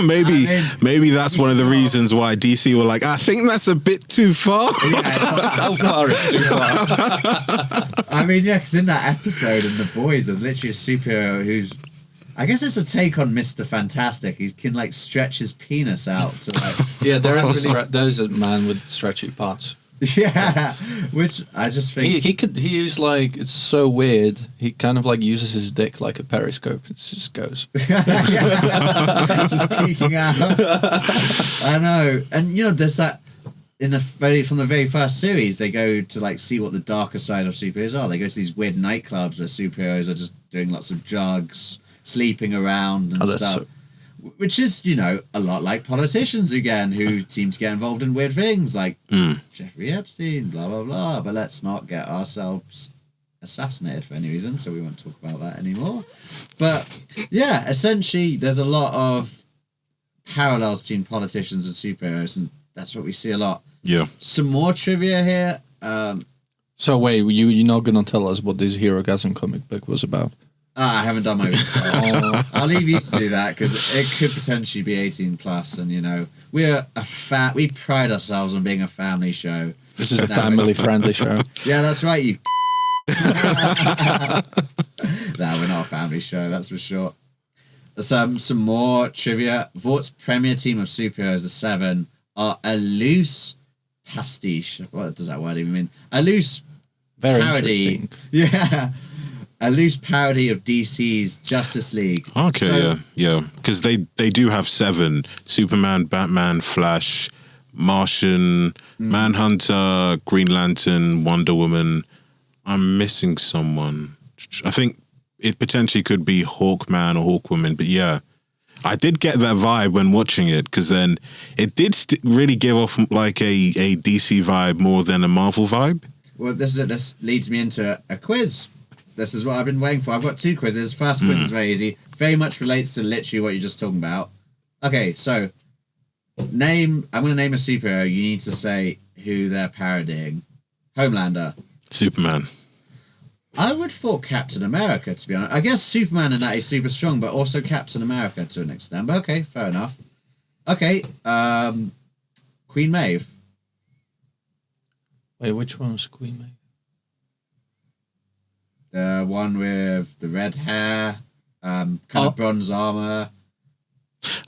S2: maybe that's one of the reasons why DC were like, I think that's a bit too far.
S1: Yeah,
S3: How far is too far?
S1: I mean, yeah, because in that episode in The Boys, there's literally a superhero who's, I guess it's a take on Mr. Fantastic. He can like stretch his penis out to like.
S3: Yeah, there's a man with stretchy parts.
S1: Yeah, which I just think
S3: he used like, it's so weird. He kind of like uses his dick like a periscope. It just goes.
S1: just peeking out. I know, and you know, there's that from the very first series. They go to like see what the darker side of superheroes are. They go to these weird nightclubs where superheroes are just doing lots of drugs, sleeping around and stuff. Which is, you know, a lot like politicians again, who seem to get involved in weird things like Jeffrey Epstein, blah, blah, blah. But let's not get ourselves assassinated for any reason, so we won't talk about that anymore. But, yeah, essentially, there's a lot of parallels between politicians and superheroes, and that's what we see a lot.
S2: Yeah.
S1: Some more trivia here.
S3: So wait, you're not going to tell us what this Herogasm comic book was about?
S1: I haven't done my research. I'll leave you to do that because it could potentially be 18 plus, and you know we pride ourselves on being a family show.
S3: This is a family-friendly show.
S1: Yeah, that's right. You. No, we're not a family show. That's for sure. Some more trivia. Vort's premier team of superheroes, the Seven, are a loose pastiche. What does that word even mean? A loose
S3: Very
S1: parody.
S3: interesting.
S1: Yeah. A loose parody of DC's Justice League.
S2: Okay, yeah. Because they do have 7. Superman, Batman, Flash, Martian, Manhunter, Green Lantern, Wonder Woman. I'm missing someone. I think it potentially could be Hawkman or Hawkwoman, but yeah. I did get that vibe when watching it, because then it did really give off like a DC vibe more than a Marvel vibe.
S1: Well, this leads me into a quiz. This is what I've been waiting for. I've got 2 quizzes. First quiz is very easy. Very much relates to literally what you're just talking about. Okay, so I'm going to name a superhero. You need to say who they're parodying. Homelander.
S2: Superman.
S1: I would thought Captain America, to be honest. I guess Superman in that is super strong, but also Captain America to an extent. But okay, fair enough. Okay, Queen Maeve.
S3: Wait, which one was Queen Maeve?
S1: The one with the red hair, kind of bronze armor.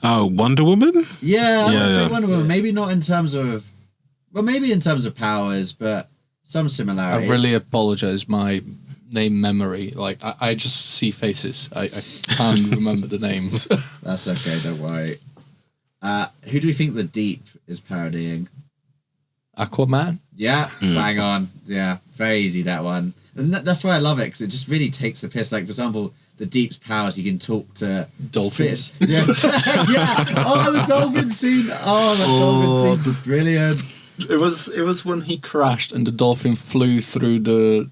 S2: Oh, Wonder Woman?
S1: Yeah, I would say Wonder Woman. Maybe not in terms of... Well, maybe in terms of powers, but some similarities.
S3: I really apologize. My name memory, like, I just see faces. I can't remember the names.
S1: That's okay, don't worry. Who do we think the Deep is parodying?
S3: Aquaman?
S1: Yeah, bang on. Yeah, very easy, that one. And that's why I love it, because it just really takes the piss. Like, for example, the Deep's powers, he can talk to
S3: Dolphins.
S1: Yeah. Yeah. Oh, the dolphin scene. Oh, the dolphin scene's brilliant.
S3: It was when he crashed and the dolphin flew through the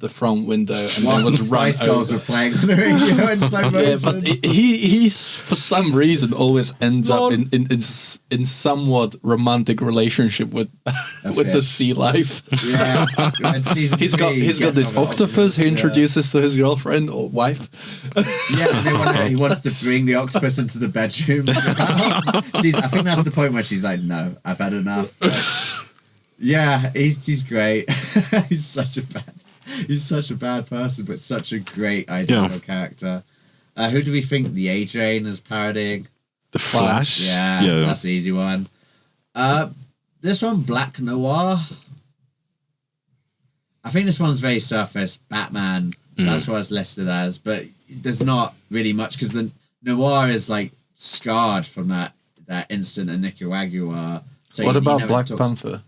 S3: front window and
S1: Whilst
S3: then was
S1: the
S3: run
S1: Spice Girls
S3: over.
S1: were playing on the radio in slow motion.
S3: Yeah, but he's for some reason always ends up in somewhat romantic relationship with the sea life.
S1: Yeah,
S3: he's got this octopus he introduces to his girlfriend or wife.
S1: Yeah, he wants to bring the octopus into the bedroom. I think that's the point where she's like, "No, I've had enough." Yeah, he's great. He's such a bad person, but such a great ideal character. Who do we think the A-Train is parodying?
S2: The Flash?
S1: Yeah, that's the easy one. This one, Black Noir. I think this one's very surface. Batman, that's what it's listed as, but there's not really much, because the Noir is like scarred from that incident in Nicaragua. So
S3: what about Black Panther?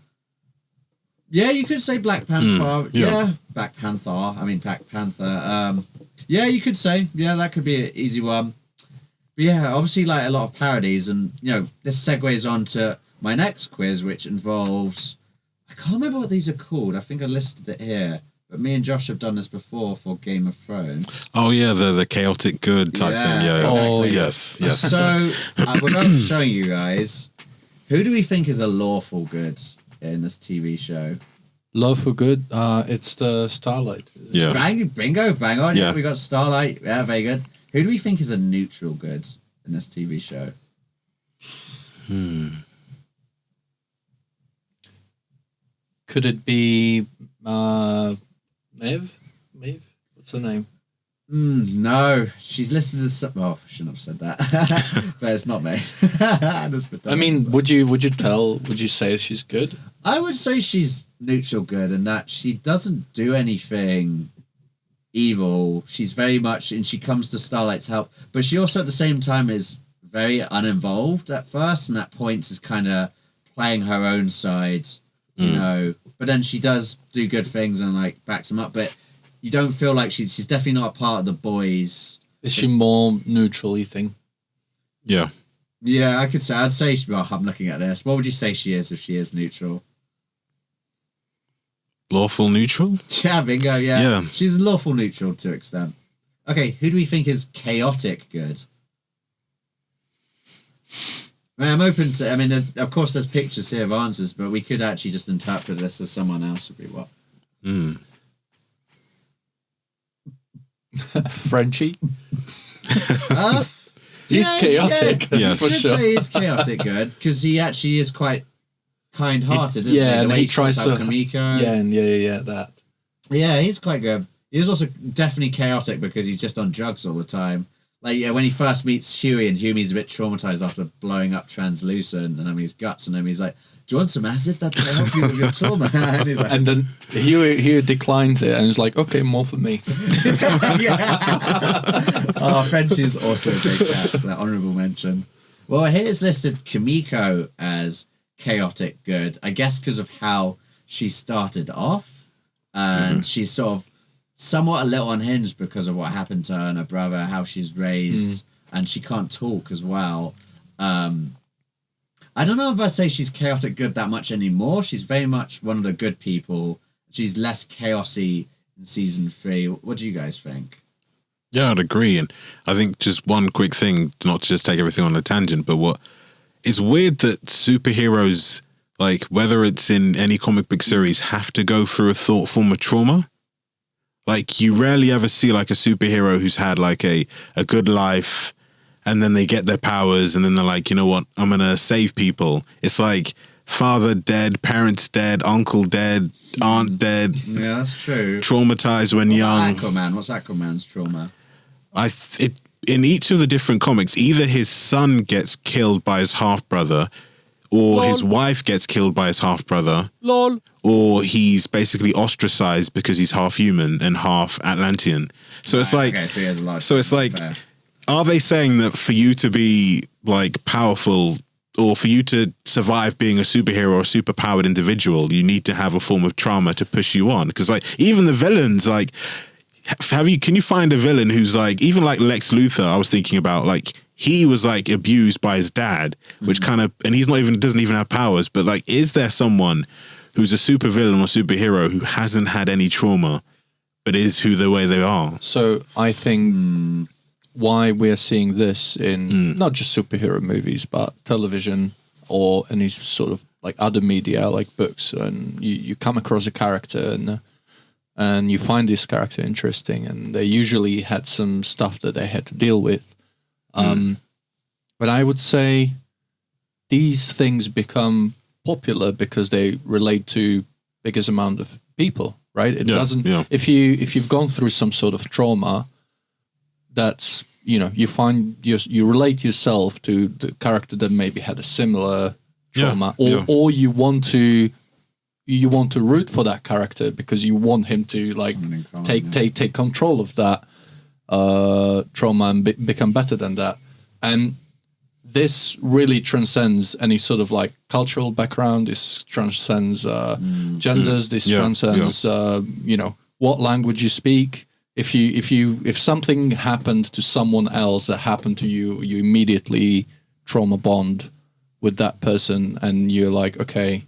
S1: Yeah, you could say Black Panther.
S2: yeah.
S1: Black Panther. I mean, Black Panther. Yeah, you could say. Yeah, that could be an easy one. But yeah, obviously, like a lot of parodies, and this segues on to my next quiz, which involves. I can't remember what these are called. I think I listed it here. But me and Josh have done this before for Game of Thrones.
S2: Oh yeah, the chaotic good type thing. Yeah.
S1: Exactly.
S3: Oh
S2: yes.
S1: So without showing you guys, who do we think is a lawful good in this TV show?
S3: Lawful good. It's the Starlight.
S2: Yeah.
S1: Bingo, bang on.
S2: Yeah.
S1: We got Starlight. Yeah, very good. Who do we think is a neutral good in this TV show?
S3: Could it be Maeve? Maeve? What's her name?
S1: No, she's listed as. Oh, I shouldn't have said that. But it's not me.
S3: I mean, would you say she's good?
S1: I would say she's neutral good, and that she doesn't do anything evil. She's very much, and she comes to Starlight's help, but she also at the same time is very uninvolved at first, and at points is kind of playing her own side, But then she does do good things and like backs them up. But you don't feel like she's definitely not a part of the boys.
S3: Is she more neutral, you think?
S2: Yeah.
S1: Yeah, I'd say. Well, I'm looking at this. What would you say she is if she is neutral?
S2: Lawful neutral?
S1: Yeah, bingo. Yeah.
S2: Yeah.
S1: She's lawful neutral to an extent. Okay, who do we think is chaotic good? I'm open to. I mean, of course, there's pictures here of answers, but we could actually just interpret this as someone else would be what.
S3: Frenchie.
S1: He's
S3: chaotic.
S1: Yeah,
S2: yes,
S1: I
S3: for
S1: should
S3: sure.
S1: say he's chaotic good because he actually is quite kind-hearted. Isn't he?
S3: Yeah,
S1: The
S3: and
S1: way
S3: he tries
S1: sorts
S3: to.
S1: out Kamiko.
S3: Yeah, and yeah, that.
S1: Yeah, he's quite good. He's also definitely chaotic because he's just on drugs all the time. Like when he first meets Huey, and Huey's a bit traumatized after blowing up Translucent, and he's guts, and he's like, "Do you want some acid? That'll help you with your trauma." And he's like,
S3: And then Huey declines it, and he's like, "Okay, more for me."
S1: Oh, Frenchie is also a great character. Honorable mention. Well, here's listed Kamiko as chaotic good. I guess because of how she started off, and she's sort of somewhat a little unhinged because of what happened to her and her brother, how she's raised, and she can't talk as well. I don't know if I say she's chaotic good that much anymore. She's very much one of the good people. She's less chaosy in season 3. What do you guys think?
S2: Yeah, I'd agree. And I think just one quick thing, not to just take everything on a tangent, but it's weird that superheroes, like whether it's in any comic book series, have to go through a form of trauma. Like you rarely ever see like a superhero who's had like a good life and then they get their powers and then they're like, you know what, I'm going to save people. It's like father dead, parents dead, uncle dead, aunt dead.
S1: Yeah, that's true.
S2: Traumatized when young.
S1: Aquaman. What's Aquaman's trauma?
S2: In each of the different comics, either his son gets killed by his half-brother or his wife gets killed by his half-brother.
S3: Lol.
S2: Or he's basically ostracized because he's half human and half Atlantean. So it's like,
S1: okay, so he has a lot of
S2: so it's like,
S1: fair.
S2: are they saying that for you to be like powerful or for you to survive being a superhero or a superpowered individual, you need to have a form of trauma to push you on? Because like even the villains, like, can you find a villain who's like, even like Lex Luthor, I was thinking about, like, he was like abused by his dad, which kind of, and doesn't even have powers, but like, is there someone who's a super villain or superhero who hasn't had any trauma, but is the way they are?
S3: So I think why we're seeing this in not just superhero movies, but television or any sort of like other media, like books, and you come across a character and you find this character interesting, and they usually had some stuff that they had to deal with. But I would say these things become popular because they relate to biggest amount of people, right? It doesn't.
S2: Yeah.
S3: If you've gone through some sort of trauma, that's you find you relate yourself to the character that maybe had a similar trauma, or you want to root for that character because you want him to like take control of that trauma and become better than that. And this really transcends any sort of like cultural background. This transcends genders. This transcends what language you speak. If something happened to someone else that happened to you, you immediately trauma bond with that person, and you're like, okay,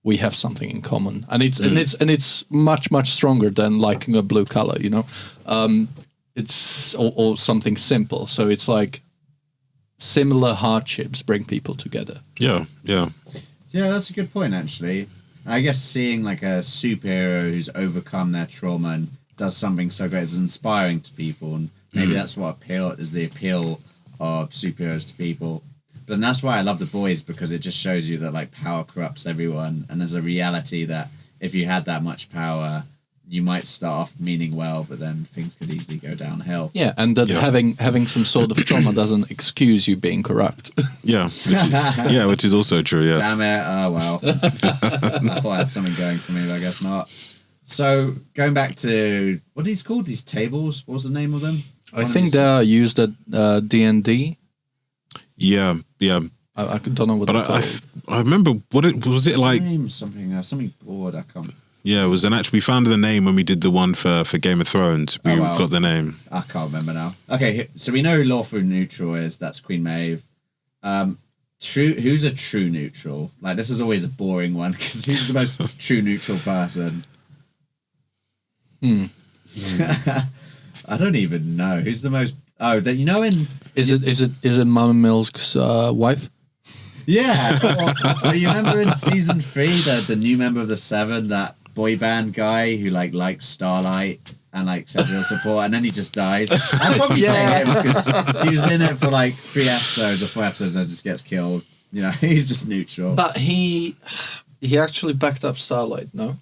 S3: we have something in common, and it's much stronger than liking a blue color, it's or something simple. So it's like similar hardships bring people together.
S2: Yeah,
S1: that's a good point, actually. I guess seeing like a superhero who's overcome their trauma and does something so great is inspiring to people, and maybe that's what is the appeal of superheroes to people. But that's why I love The Boys, because it just shows you that like power corrupts everyone, and there's a reality that if you had that much power, you might start off meaning well, but then things could easily go downhill.
S3: Yeah, and that having some sort of trauma doesn't excuse you being corrupt.
S2: Which is also true. Yes.
S1: Damn it! Oh well. I thought I had something going for me, but I guess not. So going back to what are these called? These tables? What was the name of them?
S3: I think they are used at D&D.
S2: Yeah.
S3: I don't know what.
S2: But I remember what was it like?
S1: Name something board. I can't.
S2: Yeah, it was we found the name when we did the one for Game of Thrones. We got the name.
S1: I can't remember now. Okay, so we know who lawful neutral is. That's Queen Maeve. Who's a true neutral? Like, this is always a boring one, because who's the most true neutral person? I don't even know. Who's the most... Oh, that in...
S3: Is it Mama Milk's wife?
S1: Yeah. Or you remember in season 3, the new member of the Seven, that boy band guy who likes Starlight and sexual support, and then he just dies. I'm probably saying him because he was in it for 3 episodes or 4 episodes and just gets killed. He's just neutral.
S3: But he actually backed up Starlight, no?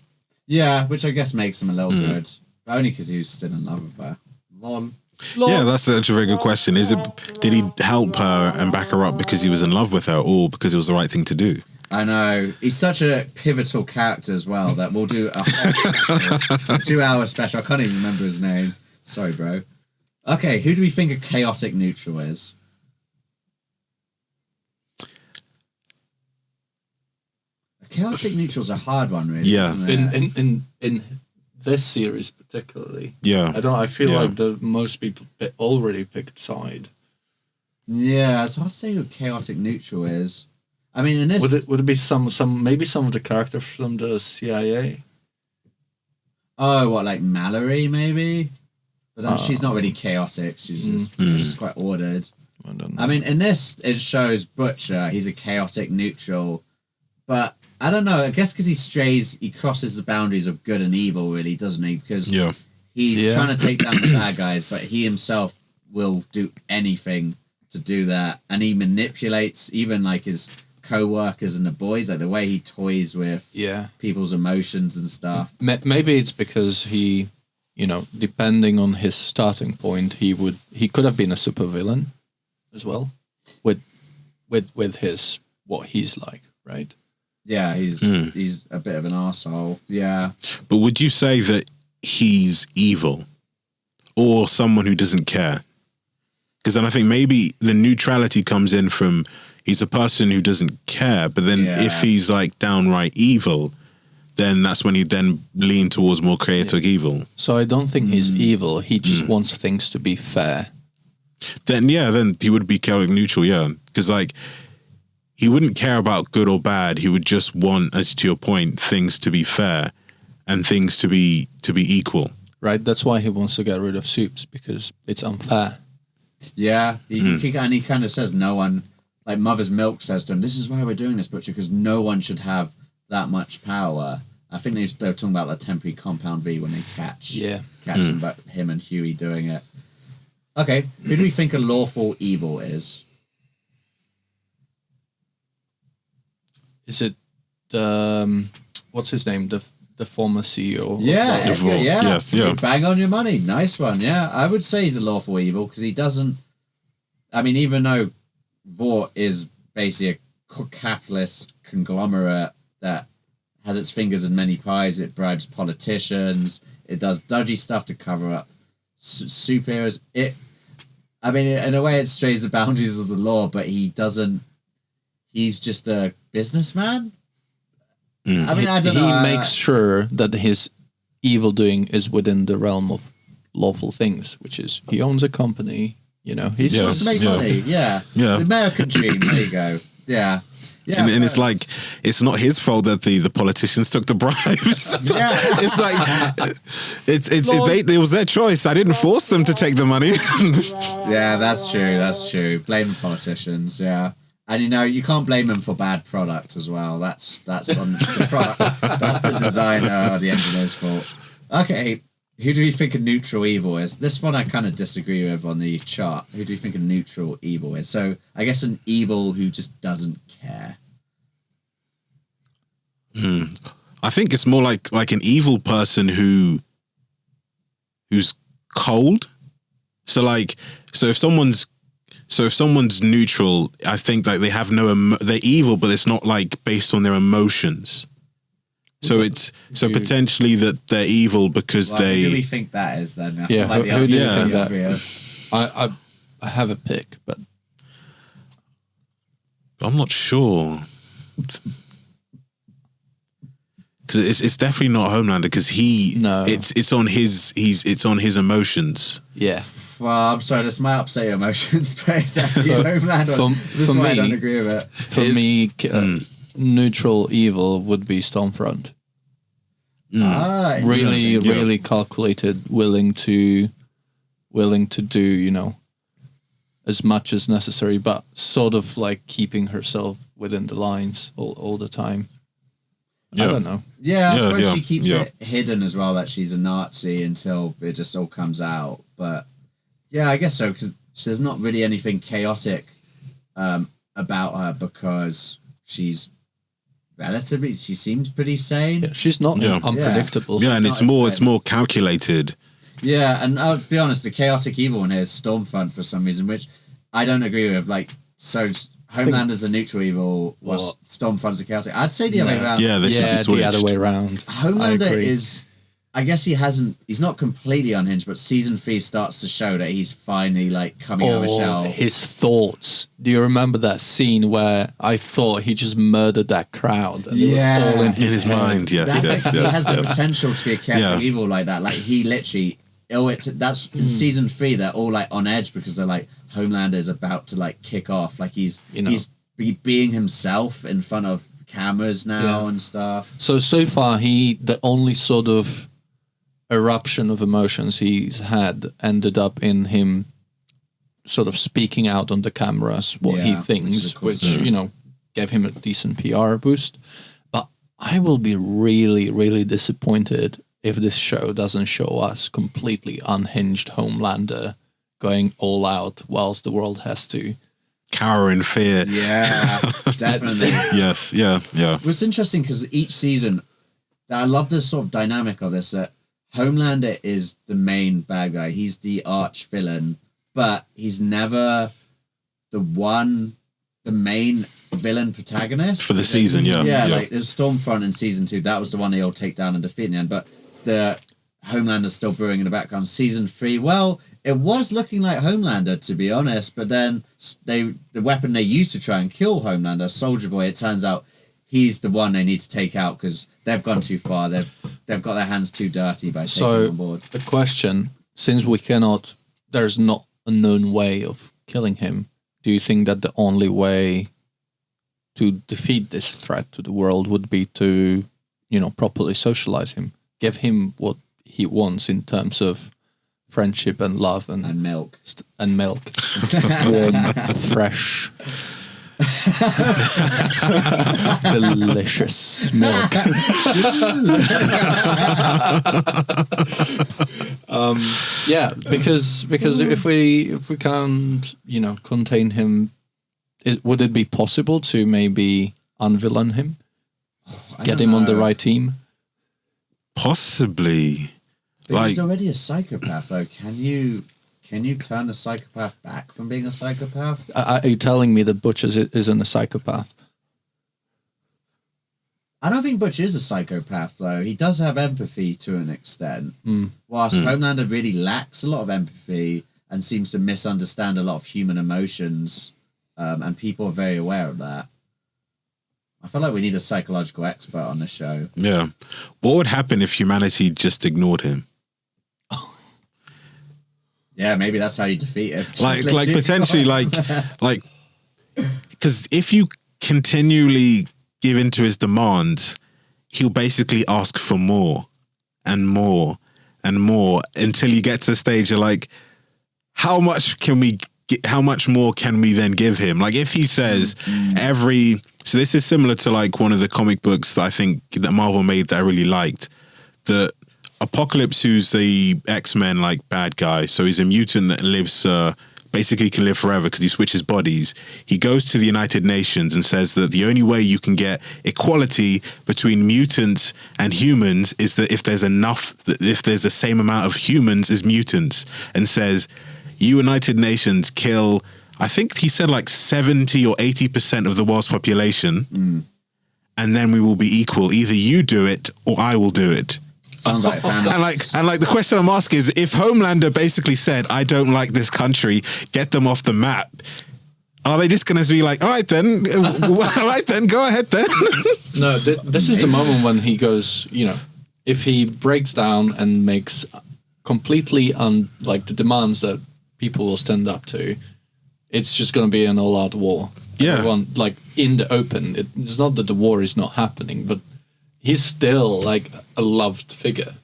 S1: Yeah, which I guess makes him a little good. But only because he was still in love with her. Lol.
S2: Yeah, that's a very good question. Did he help her and back her up because he was in love with her, or because it was the right thing to do?
S1: I know. He's such a pivotal character as well that we'll do a whole 2-hour special. I can't even remember his name. Sorry, bro. Okay, who do we think a chaotic neutral is? A chaotic neutral's a hard one, really.
S2: Yeah.
S1: Isn't it?
S3: In this series particularly.
S2: Yeah.
S3: I feel like most people already picked side.
S1: Yeah, it's hard to say who chaotic neutral is. I mean, in this...
S3: Would it be maybe some of the characters from the CIA?
S1: Oh, what, like Mallory, maybe? But then she's not really chaotic. She's just quite ordered.
S3: I don't know.
S1: I mean, in this, it shows Butcher. He's a chaotic neutral. But I don't know. I guess because he crosses the boundaries of good and evil, really, doesn't he? Because he's trying to take down the bad guys, but he himself will do anything to do that. And he manipulates even his co-workers and the boys, the way he toys with people's emotions and stuff.
S3: Maybe it's because he, depending on his starting point, he could have been a supervillain as well, with his what he's like, right?
S1: Yeah, he's a bit of an arsehole. Yeah.
S2: But would you say that he's evil or someone who doesn't care? Because then I think maybe the neutrality comes in from he's a person who doesn't care, but then if he's downright evil, then that's when he then lean towards more chaotic evil.
S3: So I don't think he's evil. He just wants things to be fair.
S2: Then he would be chaotic neutral, because he wouldn't care about good or bad. He would just want, as to your point, things to be fair and things to be equal.
S3: Right. That's why he wants to get rid of soups, because it's unfair.
S1: Yeah, and he kind of says no one, Mother's Milk says to him, this is why we're doing this, Butcher, because no one should have that much power. I think they were talking about temporary compound V when they catch him, but him and Huey doing it. Okay, who do we think a lawful evil is?
S3: Is it what's his name? The former CEO.
S2: Yes.
S1: Bang on your money. Nice one. Yeah, I would say he's a lawful evil because he doesn't. I mean, even though Vought is basically a capitalist conglomerate that has its fingers in many pies, it bribes politicians, it does dodgy stuff to cover up superheroes. I mean, in a way, it strays the boundaries of the law, but he doesn't. He's just a businessman. I mean, I don't know.
S3: He makes sure that his evil doing is within the realm of lawful things, which is he owns a company. You know, he's
S2: Yeah.
S1: supposed to make money. Yeah.
S2: Yeah.
S1: The American dream. There you go. Yeah. Yeah.
S2: And it's like, it's not his fault that the politicians took the bribes.
S1: Yeah.
S2: It's like, it was their choice. I didn't force them to take the money.
S1: Yeah, that's true. That's true. Blame the politicians. Yeah. And you can't blame them for bad product as well. That's on the product. That's the designer or the engineer's fault. Okay, who do you think a neutral evil is? This one I kind of disagree with on the chart. Who do you think a neutral evil is? So I guess an evil who just doesn't care.
S2: I think it's more like an evil person who's cold. So if someone's neutral, I think like they have they're evil, but it's not like based on their emotions. So potentially that they're evil because
S1: Who do we think that is then? I
S3: Yeah,
S1: feel like
S3: who do you think
S1: the
S3: that?
S1: obvious.
S3: I have a pick, but
S2: I'm not sure. Because it's definitely not Homelander because it's on his emotions.
S3: yeah.
S1: Well, I'm sorry, this might upset your emotions, but it's actually Homelander. This is why I don't agree with it.
S3: For me, neutral evil would be Stormfront. Really,
S2: Yeah.
S3: really calculated, willing to do, as much as necessary, but sort of like keeping herself within the lines all the time.
S2: Yeah.
S3: I don't know.
S1: Yeah, I suppose
S2: yeah,
S1: she keeps
S2: yeah.
S1: it hidden as well that she's a Nazi until it just all comes out. But yeah, I guess so, because there's not really anything chaotic about her because she seems pretty sane.
S3: Yeah, she's not
S2: Yeah.
S3: unpredictable.
S2: Yeah, and
S1: It's
S2: it's more calculated.
S1: Yeah, and I'll be honest, the chaotic evil one here is Stormfront for some reason, which I don't agree with. Like, so Homelander's a neutral evil, was Stormfront's a chaotic. I'd say the other way around.
S2: Yeah, they should be switched.
S3: the other way around.
S1: Homelander is, I guess he's not completely unhinged, but season 3 starts to show that he's finally like coming out of his shell.
S3: His thoughts. Do you remember that scene where I thought he just murdered that crowd? And it was all in
S2: In
S3: his
S2: his
S3: head?
S2: mind, yes,
S1: He has the
S2: yes.
S1: potential to be a chaotic
S2: Yeah.
S1: evil like that. Like he literally, that's in season 3. They're all like on edge because they're like Homelander is about to like kick off. Like he's being himself in front of cameras now and stuff.
S3: So far, the only sort of eruption of emotions he's had ended up in him sort of speaking out on the cameras what he thinks, which gave him a decent PR boost. But I will be really, really disappointed if this show doesn't show us completely unhinged Homelander going all out whilst the world has to
S2: Cower in fear.
S1: Yeah, definitely.
S2: Yes, yeah.
S1: It's interesting because each season, I love the sort of dynamic of this. That Homelander is the main bad guy. He's the arch villain, but he's never the main villain protagonist
S2: For the season, yeah.
S1: Like there's Stormfront in season 2. That was the one they'll take down and defeat in the end. But the Homelander's still brewing in the background. Season 3, well, it was looking like Homelander, to be honest, but then the weapon they used to try and kill Homelander, Soldier Boy, it turns out he's the one they need to take out because they've gone too far. They've got their hands too dirty by taking him on board.
S3: A question, since there's not a known way of killing him, do you think that the only way to defeat this threat to the world would be to, properly socialize him, give him what he wants in terms of friendship and love and
S1: milk.
S3: And milk. Warm, fresh, delicious milk. Because if we can't, contain him, would it be possible to maybe unvillain him? Get him on the right team?
S2: Possibly.
S1: But he's already a psychopath, though. Can you turn a psychopath back from being a psychopath?
S3: Are you telling me that Butch isn't a psychopath?
S1: I don't think Butch is a psychopath, though. He does have empathy to an extent. Whilst Homelander really lacks a lot of empathy, and seems to misunderstand a lot of human emotions, and people are very aware of that. I feel like we need a psychological expert on the show.
S2: Yeah. What would happen if humanity just ignored him?
S1: Yeah, maybe that's how you defeat it.
S2: Like potentially, like, because if you continually give in to his demands, he'll basically ask for more and more and more until you get to the stage of like, how much more can we then give him? Like if he says so this is similar to like one of the comic books that I think that Marvel made that I really liked, that Apocalypse, who's the X-Men like bad guy, so he's a mutant that lives basically can live forever because he switches bodies. He goes to the United Nations and says that the only way you can get equality between mutants and humans is that if there's the same amount of humans as mutants, and says, you United Nations kill, I think he said like 70 or 80% of the world's population, and then we will be equal. Either you do it or I will do it.
S1: Sounds like Thanos.
S2: And like the question I'm asking is, if Homelander basically said, I don't like this country, get them off the map, are they just going to be like, all right then, go ahead then?
S3: No, this is the moment when he goes, if he breaks down and makes completely like the demands that people will stand up to, it's just going to be an all-out war.
S2: Yeah.
S3: Everyone, like in the open, it's not that the war is not happening, but he's still like a loved figure.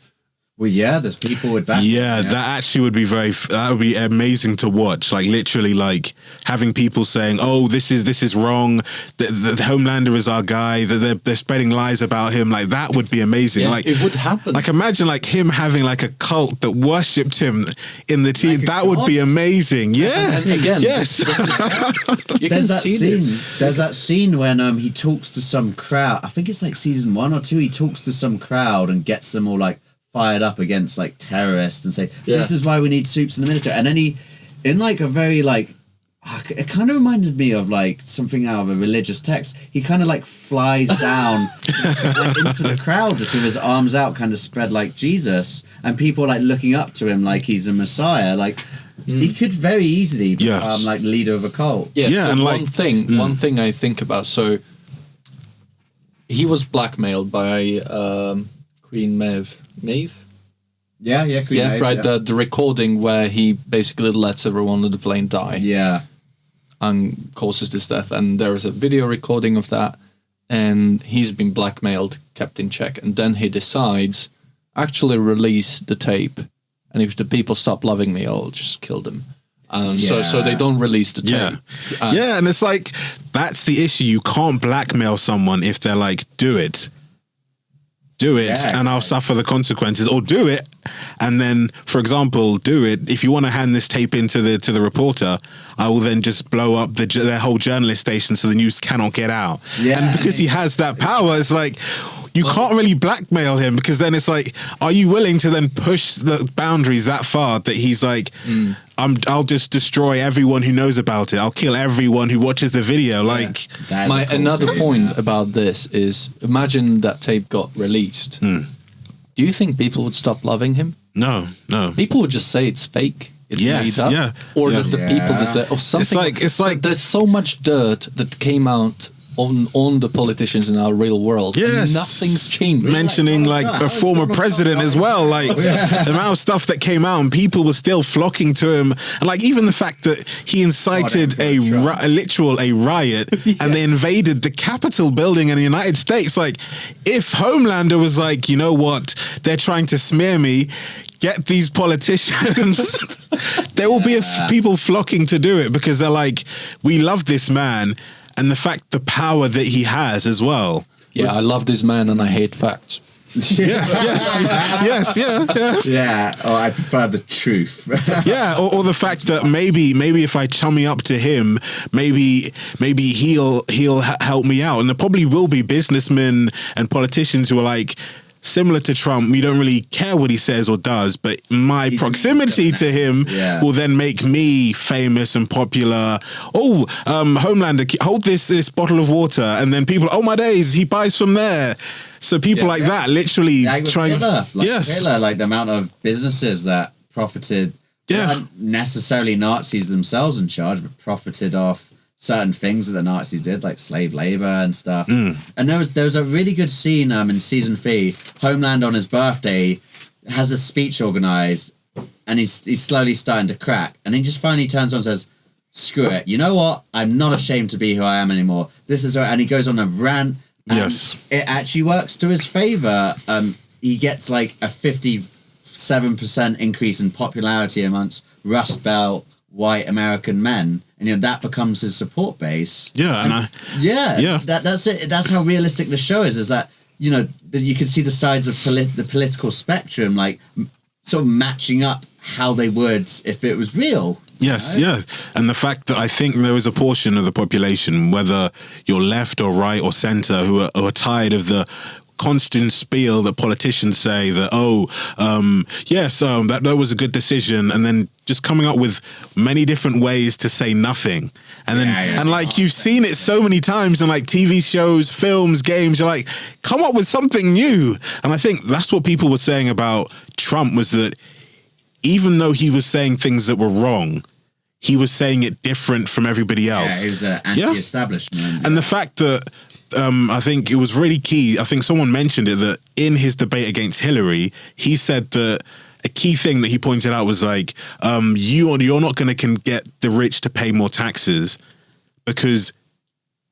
S1: Well, yeah, there's people with that.
S2: Yeah, that actually would be that would be amazing to watch. Like literally, like having people saying, "Oh, this is wrong. The Homelander is our guy. They're spreading lies about him." Like that would be amazing.
S3: Yeah,
S2: like
S3: it would happen.
S2: Like imagine like him having like a cult that worshipped him in the team.
S1: Like
S2: that would be amazing. Yeah.
S3: And again,
S2: yes.
S3: You can see this.
S1: There's that scene when he talks to some crowd. I think it's like season 1 or 2. He talks to some crowd and gets them all like fired up against like terrorists and say, this is why we need soups in the military. And then he, in like a very like, it kind of reminded me of like something out of a religious text. He kind of like flies down like, into the crowd just with his arms out, kind of spread like Jesus, and people like looking up to him like he's a messiah. Like he could very easily become like leader of a cult.
S3: Yeah, so
S2: and
S3: one thing I think about. So he was blackmailed by Queen Maeve.
S1: Yeah, Queen Maeve,
S3: right. The recording where he basically lets everyone on the plane die.
S1: Yeah.
S3: And causes this death. And there is a video recording of that. And he's been blackmailed, kept in check. And then he decides, actually release the tape. And if the people stop loving me, I'll just kill them. So they don't release the tape.
S2: And it's like, that's the issue. You can't blackmail someone if they're like, do it, and I'll suffer the consequences, or do it, and then, for example, do it. If you want to hand this tape into the reporter, I will then just blow up their whole journalist station so the news cannot get out. Yeah, and because he has that power, it's like you can't really blackmail him, because then it's like, are you willing to then push the boundaries that far that he's like, I'll just destroy everyone who knows about it. I'll kill everyone who watches the video. Like
S3: another point about this is, imagine that tape got released. Do you think people would stop loving him?
S2: No.
S3: People would just say it's fake. It's made up. Or that the people that say, something. It's like there's so much dirt that came out on the politicians in our real world.
S2: Yes.
S3: Nothing's changed.
S2: Mentioning like a former president as well. Like the amount of stuff that came out and people were still flocking to him. And like even the fact that he incited a riot and they invaded the Capitol building in the United States. Like if Homelander was like, you know what, they're trying to smear me, get these politicians. There will be people flocking to do it because they're like, we love this man. And the power that he has as well.
S3: Yeah, I love this man and I hate facts.
S2: Yes,
S1: Yeah, or I prefer the truth.
S2: Yeah, or the fact that maybe if I chummy up to him, maybe he'll help me out. And there probably will be businessmen and politicians who are like, similar to Trump, we don't really care what he says or does, but my proximity to him will then make me famous and popular. Oh, Homelander, hold this bottle of water, and then people, oh my days, he buys from there. So people that literally
S1: trying, like the amount of businesses that profited
S2: Yeah.
S1: They weren't necessarily Nazis themselves in charge, but profited off certain things that the Nazis did, like slave labor and stuff. And there was a really good scene in season 3. Homeland on his birthday has a speech organized, and he's slowly starting to crack, and he just finally turns on and says, "Screw it! You know what? I'm not ashamed to be who I am anymore. This is," and he goes on a rant.
S2: Yes,
S1: it actually works to his favor. He gets like a 57% increase in popularity amongst Rust Belt white American men, and that becomes his support base.
S2: Yeah,
S1: That's it. That's how realistic the show is. Is that that you can see the sides of the political spectrum, like sort of matching up how they would if it was real.
S2: Yes, yeah. And the fact that I think there is a portion of the population, whether you're left or right or centre, who are tired of the constant spiel that politicians say that, that was a good decision, and then just coming up with many different ways to say nothing. And then you've seen it so many times in like TV shows, films, games, you're like, come up with something new. And I think that's what people were saying about Trump, was that even though he was saying things that were wrong, he was saying it different from everybody else.
S1: Yeah, he was anti-establishment.
S2: And the fact that I think it was really key. I think someone mentioned it, that in his debate against Hillary, he said that a key thing that he pointed out was like, you're not going to get the rich to pay more taxes because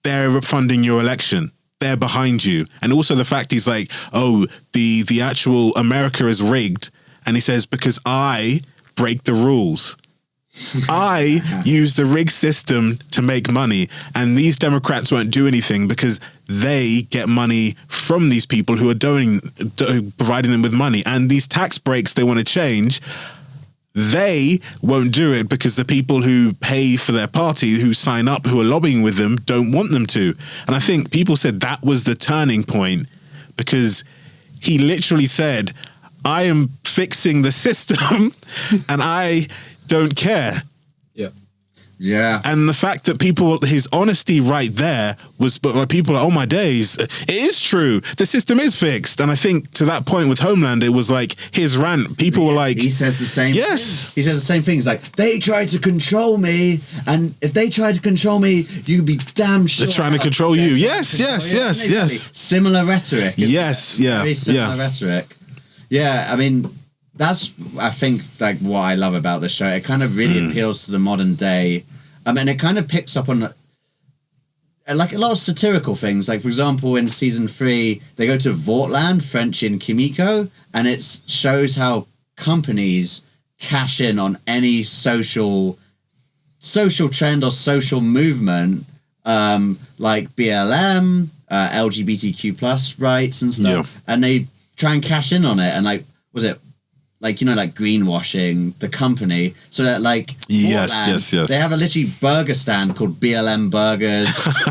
S2: they're funding your election. They're behind you. And also the fact he's like, the actual America is rigged. And he says, because I break the rules. I use the rigged system to make money, and these Democrats won't do anything because they get money from these people who are providing them with money. And these tax breaks they want to change, they won't do it because the people who pay for their party, who sign up, who are lobbying with them, don't want them to. And I think people said that was the turning point, because he literally said, I am fixing the system and I don't care.
S1: Yeah.
S2: And the fact that his honesty right there was, but like people are, oh my days, it is true. The system is fixed. And I think to that point with Homeland, it was like his rant. People were like,
S1: he says the same.
S2: Yes.
S1: Thing. He says the same thing. He's like, they tried to control me. And if they tried to control me, you'd be damn sure.
S2: They're trying to control you. Yes.
S1: Similar rhetoric.
S2: Yes. Yeah.
S1: Very similar rhetoric. Yeah. I mean, that's, I think, like what I love about the show. It kind of really appeals to the modern day. And it kind of picks up on like a lot of satirical things. Like, for example, in season 3, they go to Vortland, French in Kimiko, and it shows how companies cash in on any social trend or social movement, like BLM, LGBTQ plus rights and stuff, and they try and cash in on it. And like, was it like, like greenwashing the company, so that like
S2: yes,
S1: they have a literally burger stand called BLM Burgers.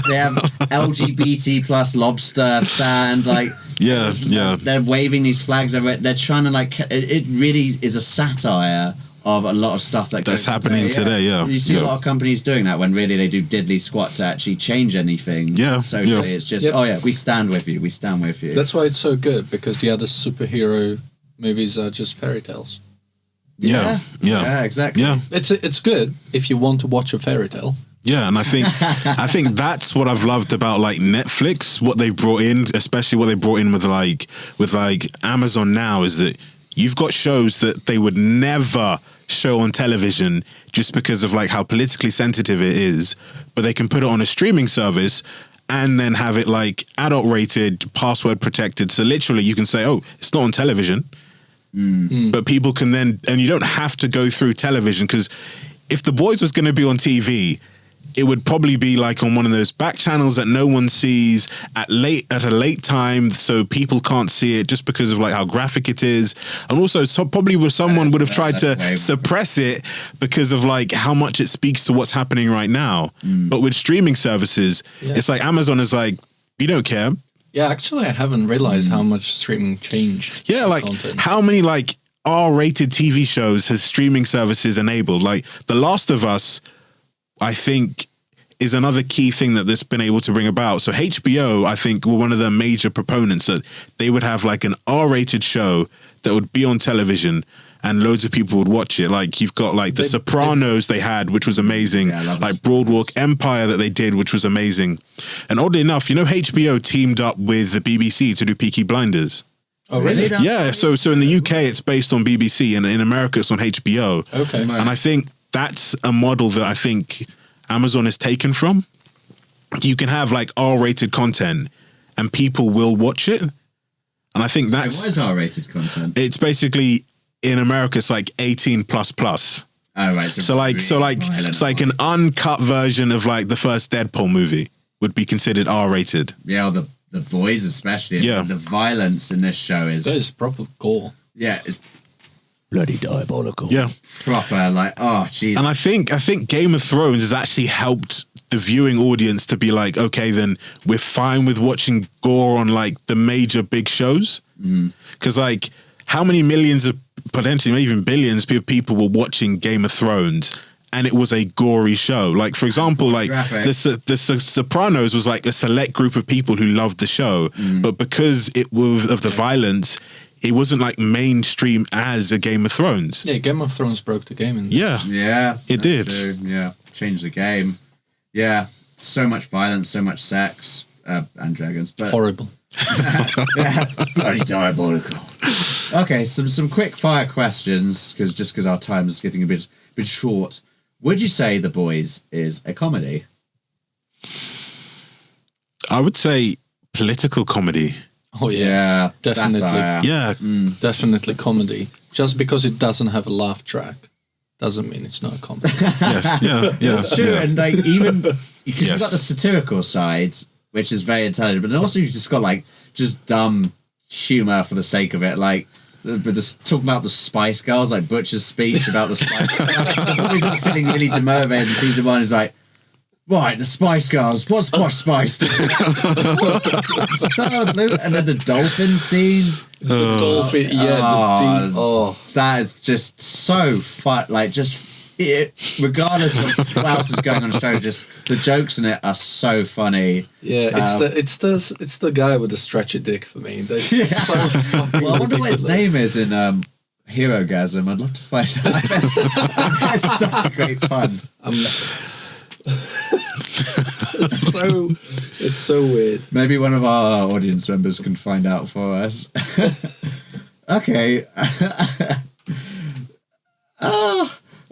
S1: They have LGBT plus lobster stand, like they're waving these flags everywhere. They're trying to like, it really is a satire of a lot of stuff that's
S2: happening today.
S1: You see a lot of companies doing that when really they do diddly squat to actually change anything socially. It's just we stand with you, That's
S3: why it's so good, because the other superhero movies are just fairy tales.
S2: Yeah,
S1: exactly.
S2: Yeah,
S3: it's good if you want to watch a fairy tale.
S2: Yeah, and I think that's what I've loved about like Netflix, what they've brought in, especially what they brought in with Amazon now, is that you've got shows that they would never show on television just because of like how politically sensitive it is, but they can put it on a streaming service and then have it like adult rated, password protected. So literally you can say, oh, it's not on television. But people can then, and you don't have to go through television, because if The Boys was going to be on TV, it would probably be like on one of those back channels that no one sees at a late time, so people can't see it just because of like how graphic it is. And also someone would have tried to suppress it because of like how much it speaks to what's happening right now. But with streaming services, it's like Amazon is like, we don't care.
S3: Yeah, actually, I haven't realized how much streaming changed.
S2: Yeah, like content. How many like R-rated TV shows has streaming services enabled? Like The Last of Us, I think, is another key thing that that's been able to bring about. So HBO, I think, were one of the major proponents that they would have like an R-rated show that would be on television, and loads of people would watch it. Like you've got like The Sopranos they had, which was amazing.
S1: Yeah, I love
S2: like
S1: it.
S2: Broadwalk Empire that they did, which was amazing. And oddly enough, you know, HBO teamed up with the BBC to do Peaky Blinders.
S3: Oh, really?
S2: Yeah, so in the UK it's based on BBC, and in America it's on HBO.
S3: Okay.
S2: And I think that's a model that I think Amazon has taken from. You can have like R-rated content, and people will watch it. And I think that's
S1: What is R-rated content?
S2: it's basically in America it's like 18 plus.
S1: Oh, right.
S2: So like
S1: violent
S2: it's like an uncut version of like the first Deadpool movie would be considered R-rated.
S1: Yeah, or the boys especially.
S2: Yeah.
S1: The violence in this show is
S3: That is proper gore.
S1: yeah, it's
S4: Bloody diabolical.
S2: Yeah.
S1: proper like oh jeez.
S2: And I think Game of Thrones has actually helped the viewing audience to be like, okay, then we're fine with watching gore on like the major big shows. Because like how many millions of potentially maybe even billions of people were watching Game of Thrones, and it was a gory show. Like for example, like
S1: Graphic.
S2: the Sopranos was like a select group of people who loved the show, but because it was of the violence, it wasn't like mainstream as a Game of Thrones.
S3: Yeah, Game of Thrones broke the game.
S2: Yeah.
S1: Yeah,
S2: It
S1: that's
S2: did.
S1: true. Yeah, changed the game. Yeah, so much violence, so much sex, and dragons, but
S3: Horrible.
S1: yeah, bloody diabolical. Okay, some quick fire questions because our time is getting a bit short. Would you say The Boys is a comedy?
S2: I would say political comedy.
S3: Oh yeah,
S1: Yeah,
S3: definitely.
S1: satire.
S2: Yeah.
S3: Definitely comedy. Just because it doesn't have a laugh track doesn't mean it's not a comedy.
S2: Yes. Yeah. Yeah.
S1: It's true,
S2: yeah.
S1: and like even because you've
S2: Yes.
S1: got the satirical side, which is very intelligent, but then also you've just got like just dumb humor for the sake of it, like. But this talking about the Spice Girls, like Butcher's speech about the Spice Girls. Always like feeling really demotivated in season one. Is like, right, the Spice Girls. What's Posh Spice? So, and then the dolphin scene.
S3: The dolphin,
S1: That is just so fun. Like, just regardless of what else is going on the show, just the jokes in it are so funny.
S3: yeah. It's the guy with the stretchy dick for me. That's so fucking
S1: Well, I wonder what his
S3: ridiculous.
S1: name is in Herogasm. I'd love to find out. It's such a great pun.
S3: It's so weird.
S1: Maybe one of our audience members can find out for us. Okay.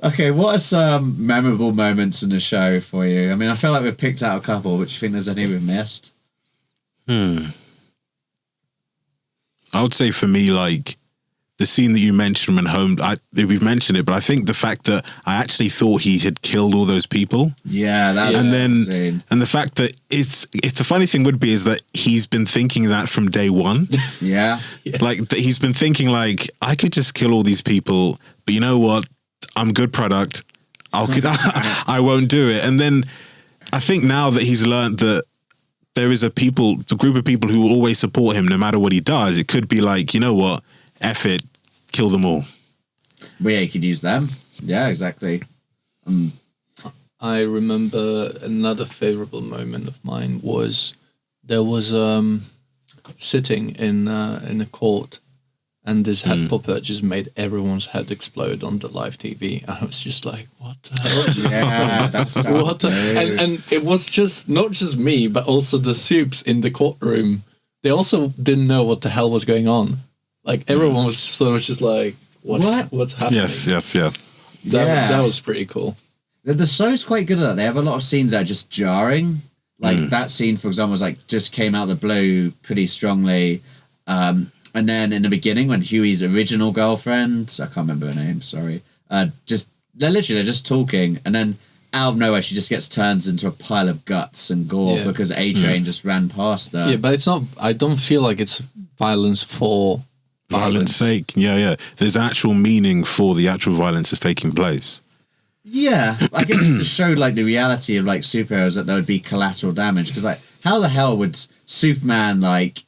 S1: Okay, what are some memorable moments in the show for you? I mean, I feel like we've picked out a couple, but do you think there's any we've missed?
S2: I would say for me, like the scene that you mentioned when home, we've mentioned it, but I think the fact that I actually thought he had killed all those people,
S1: Yeah, that
S2: and
S1: was
S2: then
S1: insane.
S2: and the fact that it's the funny thing would be is that he's been thinking that from day one.
S1: Yeah.
S2: Like that he's been thinking like I could just kill all these people, but you know what? I'm good product. I won't do it. And then I think now that he's learned that there is a group of people who will always support him no matter what he does, it could be like, you know what? F it, kill them all.
S1: Well, yeah, you could use them. Yeah, exactly.
S3: I remember another favorable moment of mine was there was sitting in a court, and this head puppet just made everyone's head explode on the live TV. I was just like, what the hell?
S1: Yeah, that's
S3: What the, and it was just not just me, but also the soups in the courtroom. They also didn't know what the hell was going on. Like everyone was sort of just like, what's happening?
S2: Yes, yeah.
S3: That was pretty cool.
S1: The show's quite good at that. They have a lot of scenes that are just jarring. Like that scene, for example, was like just came out of the blue pretty strongly. And then in the beginning, when Huey's original girlfriend, I can't remember her name, sorry, they're just talking, and then out of nowhere she just gets turned into a pile of guts and gore because A-Train just ran past her.
S3: Yeah, but it's not. I don't feel like it's violence for
S2: Violence sake. Yeah. There's actual meaning for the actual violence that's taking place.
S1: Yeah, I guess it just showed like the reality of like superheroes, that there would be collateral damage. Because like, how the hell would Superman, like,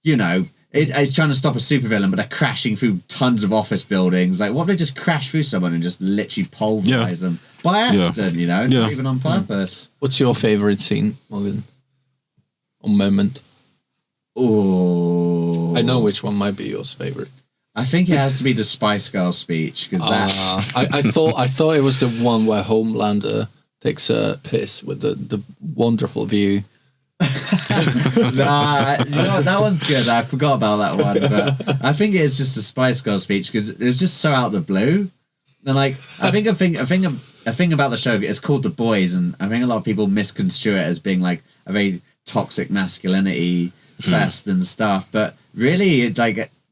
S1: you know, it's trying to stop a supervillain, but they're crashing through tons of office buildings. Like, what if they just crash through someone and just literally pulverize them by accident? You know, not even on purpose.
S3: What's your favorite scene, Morgan? Or moment?
S1: Oh,
S3: I know which one might be yours favorite.
S1: I think it has to be the Spice Girls speech because that.
S3: I thought it was the one where Homelander takes a piss with the wonderful view.
S1: Nah, you know what, that one's good. I forgot about that one, but I think it's just the Spice Girls speech because it was just so out of the blue. And like, I think a thing about the show is called The Boys, and I think a lot of people misconstrue it as being like a very toxic masculinity fest and stuff. But really,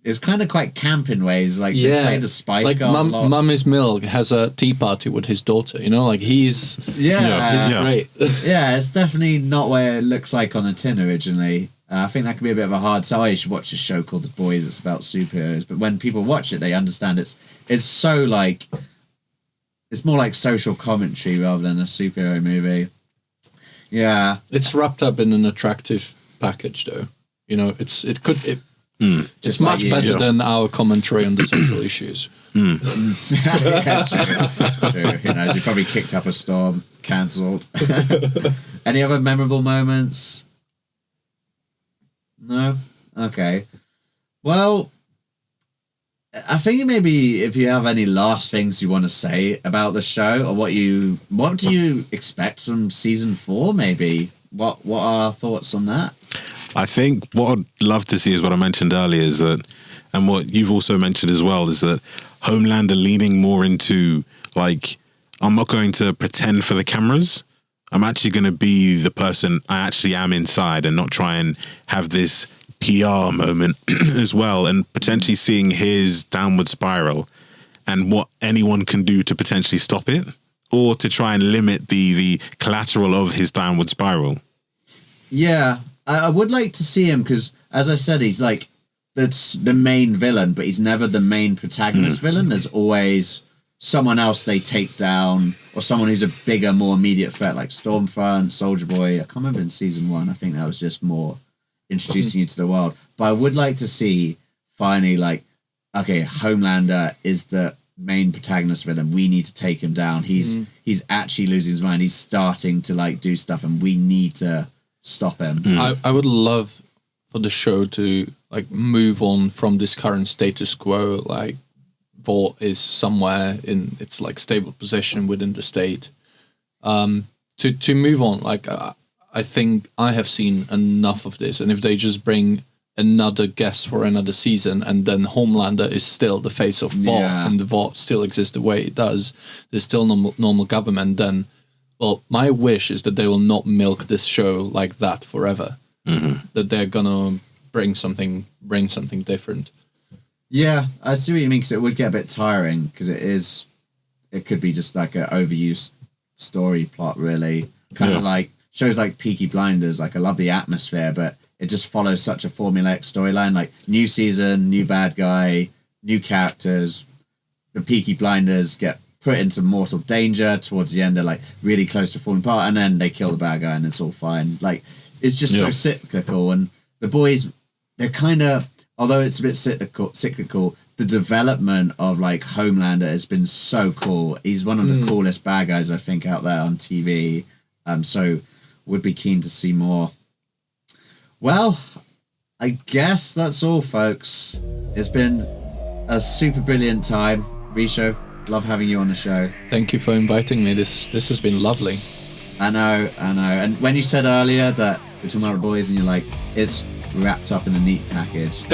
S1: it's kind of quite camp in ways. Like, they play the Spice Girls a lot.
S3: Mummy's Milk has a tea party with his daughter. You know, like he's great.
S1: Yeah, it's definitely not what it looks like on the tin originally. I think that could be a bit of a hard sell. You should watch a show called The Boys. It's about superheroes, but when people watch it, they understand it's so like it's more like social commentary rather than a superhero movie. Yeah,
S3: it's wrapped up in an attractive package, though. You know, it's
S1: Just
S3: much
S1: like
S3: better than our commentary on the social issues.
S1: Yeah, true. Who knows? He probably kicked up a storm, cancelled. Any other memorable moments? No? Okay. Well, I think maybe if you have any last things you want to say about the show, or what do you expect from season 4? Maybe what are our thoughts on that?
S2: I think what I'd love to see is what I mentioned earlier is that, and what you've also mentioned as well, is that Homelander leaning more into like, I'm not going to pretend for the cameras. I'm actually going to be the person I actually am inside and not try and have this PR moment as well, and potentially seeing his downward spiral and what anyone can do to potentially stop it or to try and limit the collateral of his downward spiral.
S1: Yeah, I would like to see him because, as I said, he's like that's the main villain, but he's never the main protagonist villain. There's always someone else they take down, or someone who's a bigger, more immediate threat, like Stormfront, Soldier Boy. I can't remember in season 1. I think that was just more introducing you to the world. But I would like to see finally, like, okay, Homelander is the main protagonist villain. We need to take him down. He's actually losing his mind. He's starting to like do stuff, and we need to stop him.
S3: I would love for the show to like move on from this current status quo. Like, Vought is somewhere in its like stable position within the state. To move on, like I think I have seen enough of this, and if they just bring another guest for another season, and then Homelander is still the face of Vought, and the Vought still exists the way it does, there's still normal government, then, well, my wish is that they will not milk this show like that forever. That they're gonna bring something different.
S1: Yeah, I see what you mean, because it would get a bit tiring, because it could be just like an overused story plot, really. Kind of like shows like Peaky Blinders. Like, I love the atmosphere, but it just follows such a formulaic storyline. Like, new season, new bad guy, new characters. The Peaky Blinders get put into mortal danger towards the end. They're like really close to falling apart, and then they kill the bad guy, and it's all fine. Like, it's just so cyclical. And the boys, they're kind of, although it's a bit cyclical, the development of like Homelander has been so cool. He's one of the coolest bad guys I think out there on TV. So would be keen to see more. Well, I guess that's all, folks. It's been a super brilliant time. Risho, love having you on the show.
S3: Thank you for inviting me. This has been lovely.
S1: I know. And when you said earlier that we're talking about the boys, and you're like, it's wrapped up in a neat package.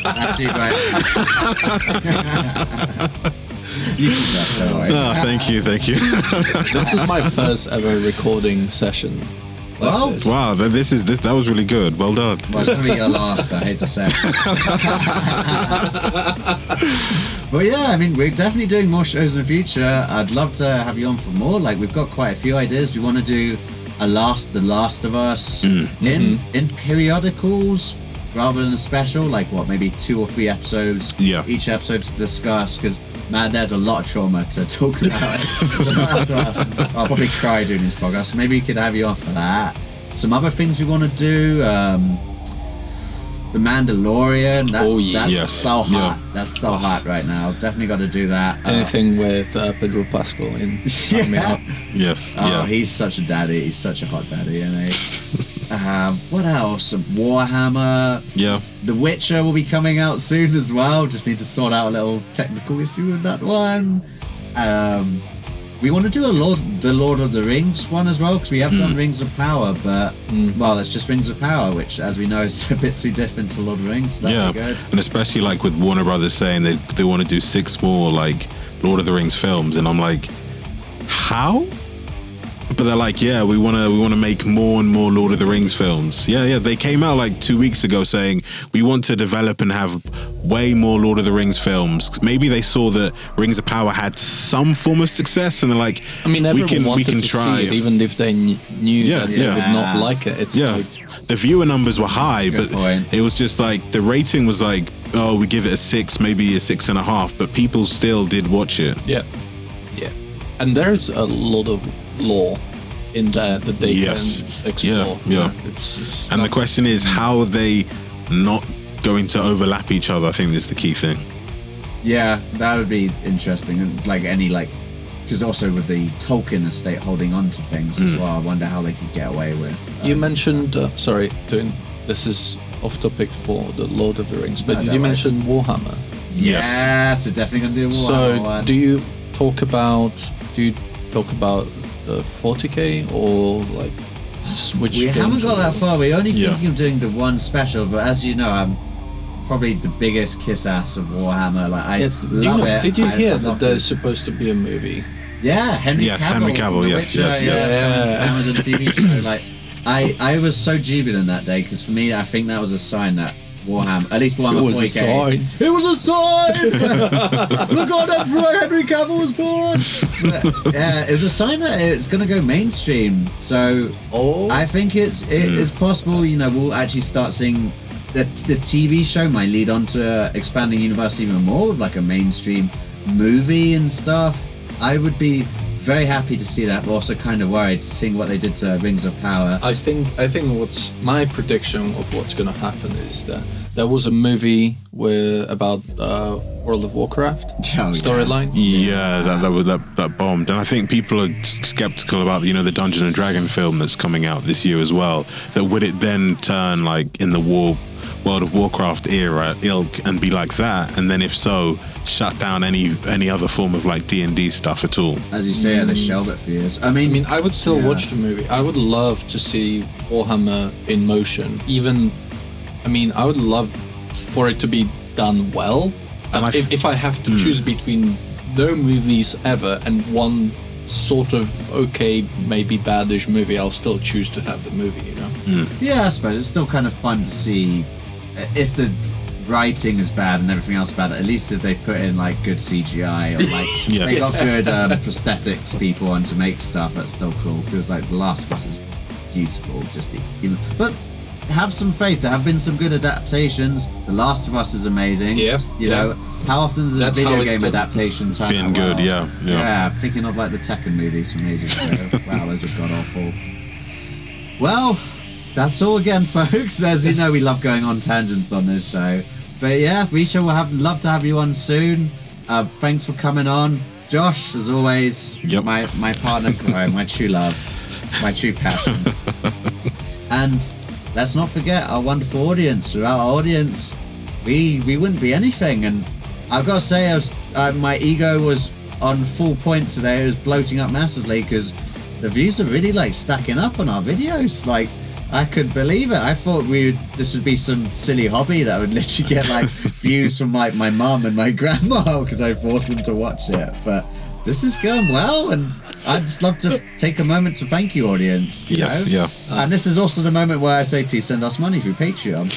S1: Actually, right. You can just go away.
S2: Oh, thank you.
S3: This is my first ever recording session.
S1: Well,
S3: this.
S2: Wow, that was really good. Well done.
S1: Well, it's going to be your last, I hate to say. But yeah, I mean, we're definitely doing more shows in the future. I'd love to have you on for more. Like, we've got quite a few ideas. We want to do The Last of Us in periodicals rather than a special. Like, what, maybe 2 or 3 episodes?
S2: Yeah.
S1: Each episode to discuss, because man, there's a lot of trauma to talk about. I'll probably cry doing this podcast. So maybe we could have you on for that. Some other things we want to do. The Mandalorian. That's so hot. That's so hot right now. Definitely got to do that.
S3: Anything with Pedro Pascal in.
S2: Yes.
S1: Oh, he's such a daddy. He's such a hot daddy, isn't he? What else? Warhammer.
S2: Yeah.
S1: The Witcher will be coming out soon as well. Just need to sort out a little technical issue with that one. We want to do the Lord of the Rings one as well, because we have done Rings of Power, but well, it's just Rings of Power, which, as we know, is a bit too different to Lord of the Rings. So
S2: Yeah,
S1: good.
S2: and especially like with Warner Brothers saying they want to do 6 more like Lord of the Rings films, and I'm like, how? But they're like, yeah, we want to make more and more Lord of the Rings films. Yeah. They came out like 2 weeks ago saying we want to develop and have way more Lord of the Rings films. Maybe they saw that Rings of Power had some form of success, and they're like,
S3: I mean, everyone
S2: we
S3: wanted
S2: can
S3: to
S2: try
S3: see it, even if they knew that they would not like it. It's like,
S2: the viewer numbers were high,
S1: Good
S2: but
S1: point.
S2: it was just like the rating was like, oh, we give it a 6, maybe a 6.5, but people still did watch it.
S3: yeah. And there's a lot of lore in there that they can explore.
S2: Yeah.
S3: It's
S2: And the
S3: not-
S2: question is, how are they not going to overlap each other? I think is the key thing.
S1: Yeah, that would be interesting. And because also with the Tolkien estate holding on to things as well, I wonder how they could get away with.
S3: You mentioned, this is off topic for the Lord of the Rings, but
S1: No,
S3: did
S1: no
S3: you
S1: worries.
S3: mention Warhammer?
S1: Yeah, so definitely gonna do a Warhammer
S3: So
S1: one.
S3: do you talk about the 40k or like which
S1: We haven't
S3: games
S1: got
S3: are-
S1: that far. We're only
S2: Yeah.
S1: thinking of doing the one special, but as you know, I'm probably the biggest kiss ass of Warhammer. Like I
S3: Yeah,
S1: love it.
S3: did you
S1: I'd
S3: hear
S1: love
S3: that
S1: to.
S3: there's supposed to be a movie?
S1: Yeah, Henry
S2: Yes,
S1: Cavill.
S2: Henry Cavill,
S1: from The
S2: yes,
S1: Witcher,
S2: yes, yes.
S1: coming to
S3: Yeah.
S1: Amazon TV show. Like I was so jubilant that day, because for me, I think that was a sign that Warhammer, at least Warhammer 40K. It was a sign. Look on Emperor Henry Cavill was born. But, yeah, it's a sign that it's going to go mainstream. So I think it's possible. You know, we'll actually start seeing the TV show might lead on to expanding universe even more with like a mainstream movie and stuff. I would be very happy to see that, but also kind of worried seeing what they did to Rings of Power.
S3: I think what's my prediction of what's going to happen is that there was a movie about World of Warcraft
S1: yeah.
S3: storyline.
S2: Yeah, that bombed, and I think people are skeptical about the Dungeon and Dragon film that's coming out this year as well. That would it then turn like in the World of Warcraft era ilk and be like that, and then if so, shut down any other form of like D&D stuff at all.
S1: As you say, they shelved it for years. I mean,
S3: I would still watch the movie. I would love to see Warhammer in motion. I would love for it to be done well.
S2: And
S3: If I have to choose between no movies ever and one sort of okay, maybe badish movie, I'll still choose to have the movie,
S1: yeah, I suppose it's still kind of fun to see if the writing is bad and everything else bad. At least if they put in like good CGI or like
S2: Yes.
S1: they got good prosthetics people on to make stuff, that's still cool. Because like The Last of Us is beautiful, but have some faith. There have been some good adaptations. The Last of Us is amazing.
S3: Yeah,
S1: you
S3: yeah.
S1: know, how often does a
S3: That's how
S1: video
S3: it's
S1: game
S3: done.
S1: adaptation turn
S2: Been
S1: out
S2: good,
S1: well?
S2: yeah.
S1: I'm thinking of like the Tekken movies from ages ago. Wow, those were god awful. Well, that's all again, folks. As you know, we love going on tangents on this show. But yeah, Risha, we'll love to have you on soon. Thanks for coming on. Josh, as always,
S2: Yep.
S1: my partner, my true love, my true passion. And let's not forget our wonderful audience. Without our audience, we wouldn't be anything. And I've got to say, my ego was on full point today. It was bloating up massively because the views are really like stacking up on our videos. Like, I couldn't believe it. I thought this would be some silly hobby that would literally get like views from like my mum and my grandma because I forced them to watch it. But this is going well, and I'd just love to take a moment to thank you, audience. You
S2: Yes,
S1: know?
S2: yeah.
S1: And this is also the moment where I say, please send us money through Patreon.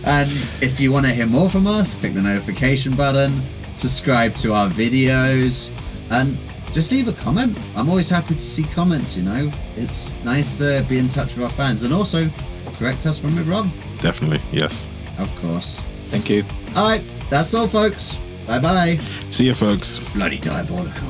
S1: And if you want to hear more from us, click the notification button, subscribe to our videos, and just leave a comment. I'm always happy to see comments, It's nice to be in touch with our fans. And also, correct us when we're wrong.
S2: Definitely, yes.
S1: Of course.
S3: Thank you.
S1: All right, that's all, folks. Bye-bye.
S2: See you, folks.
S1: Bloody diabolical.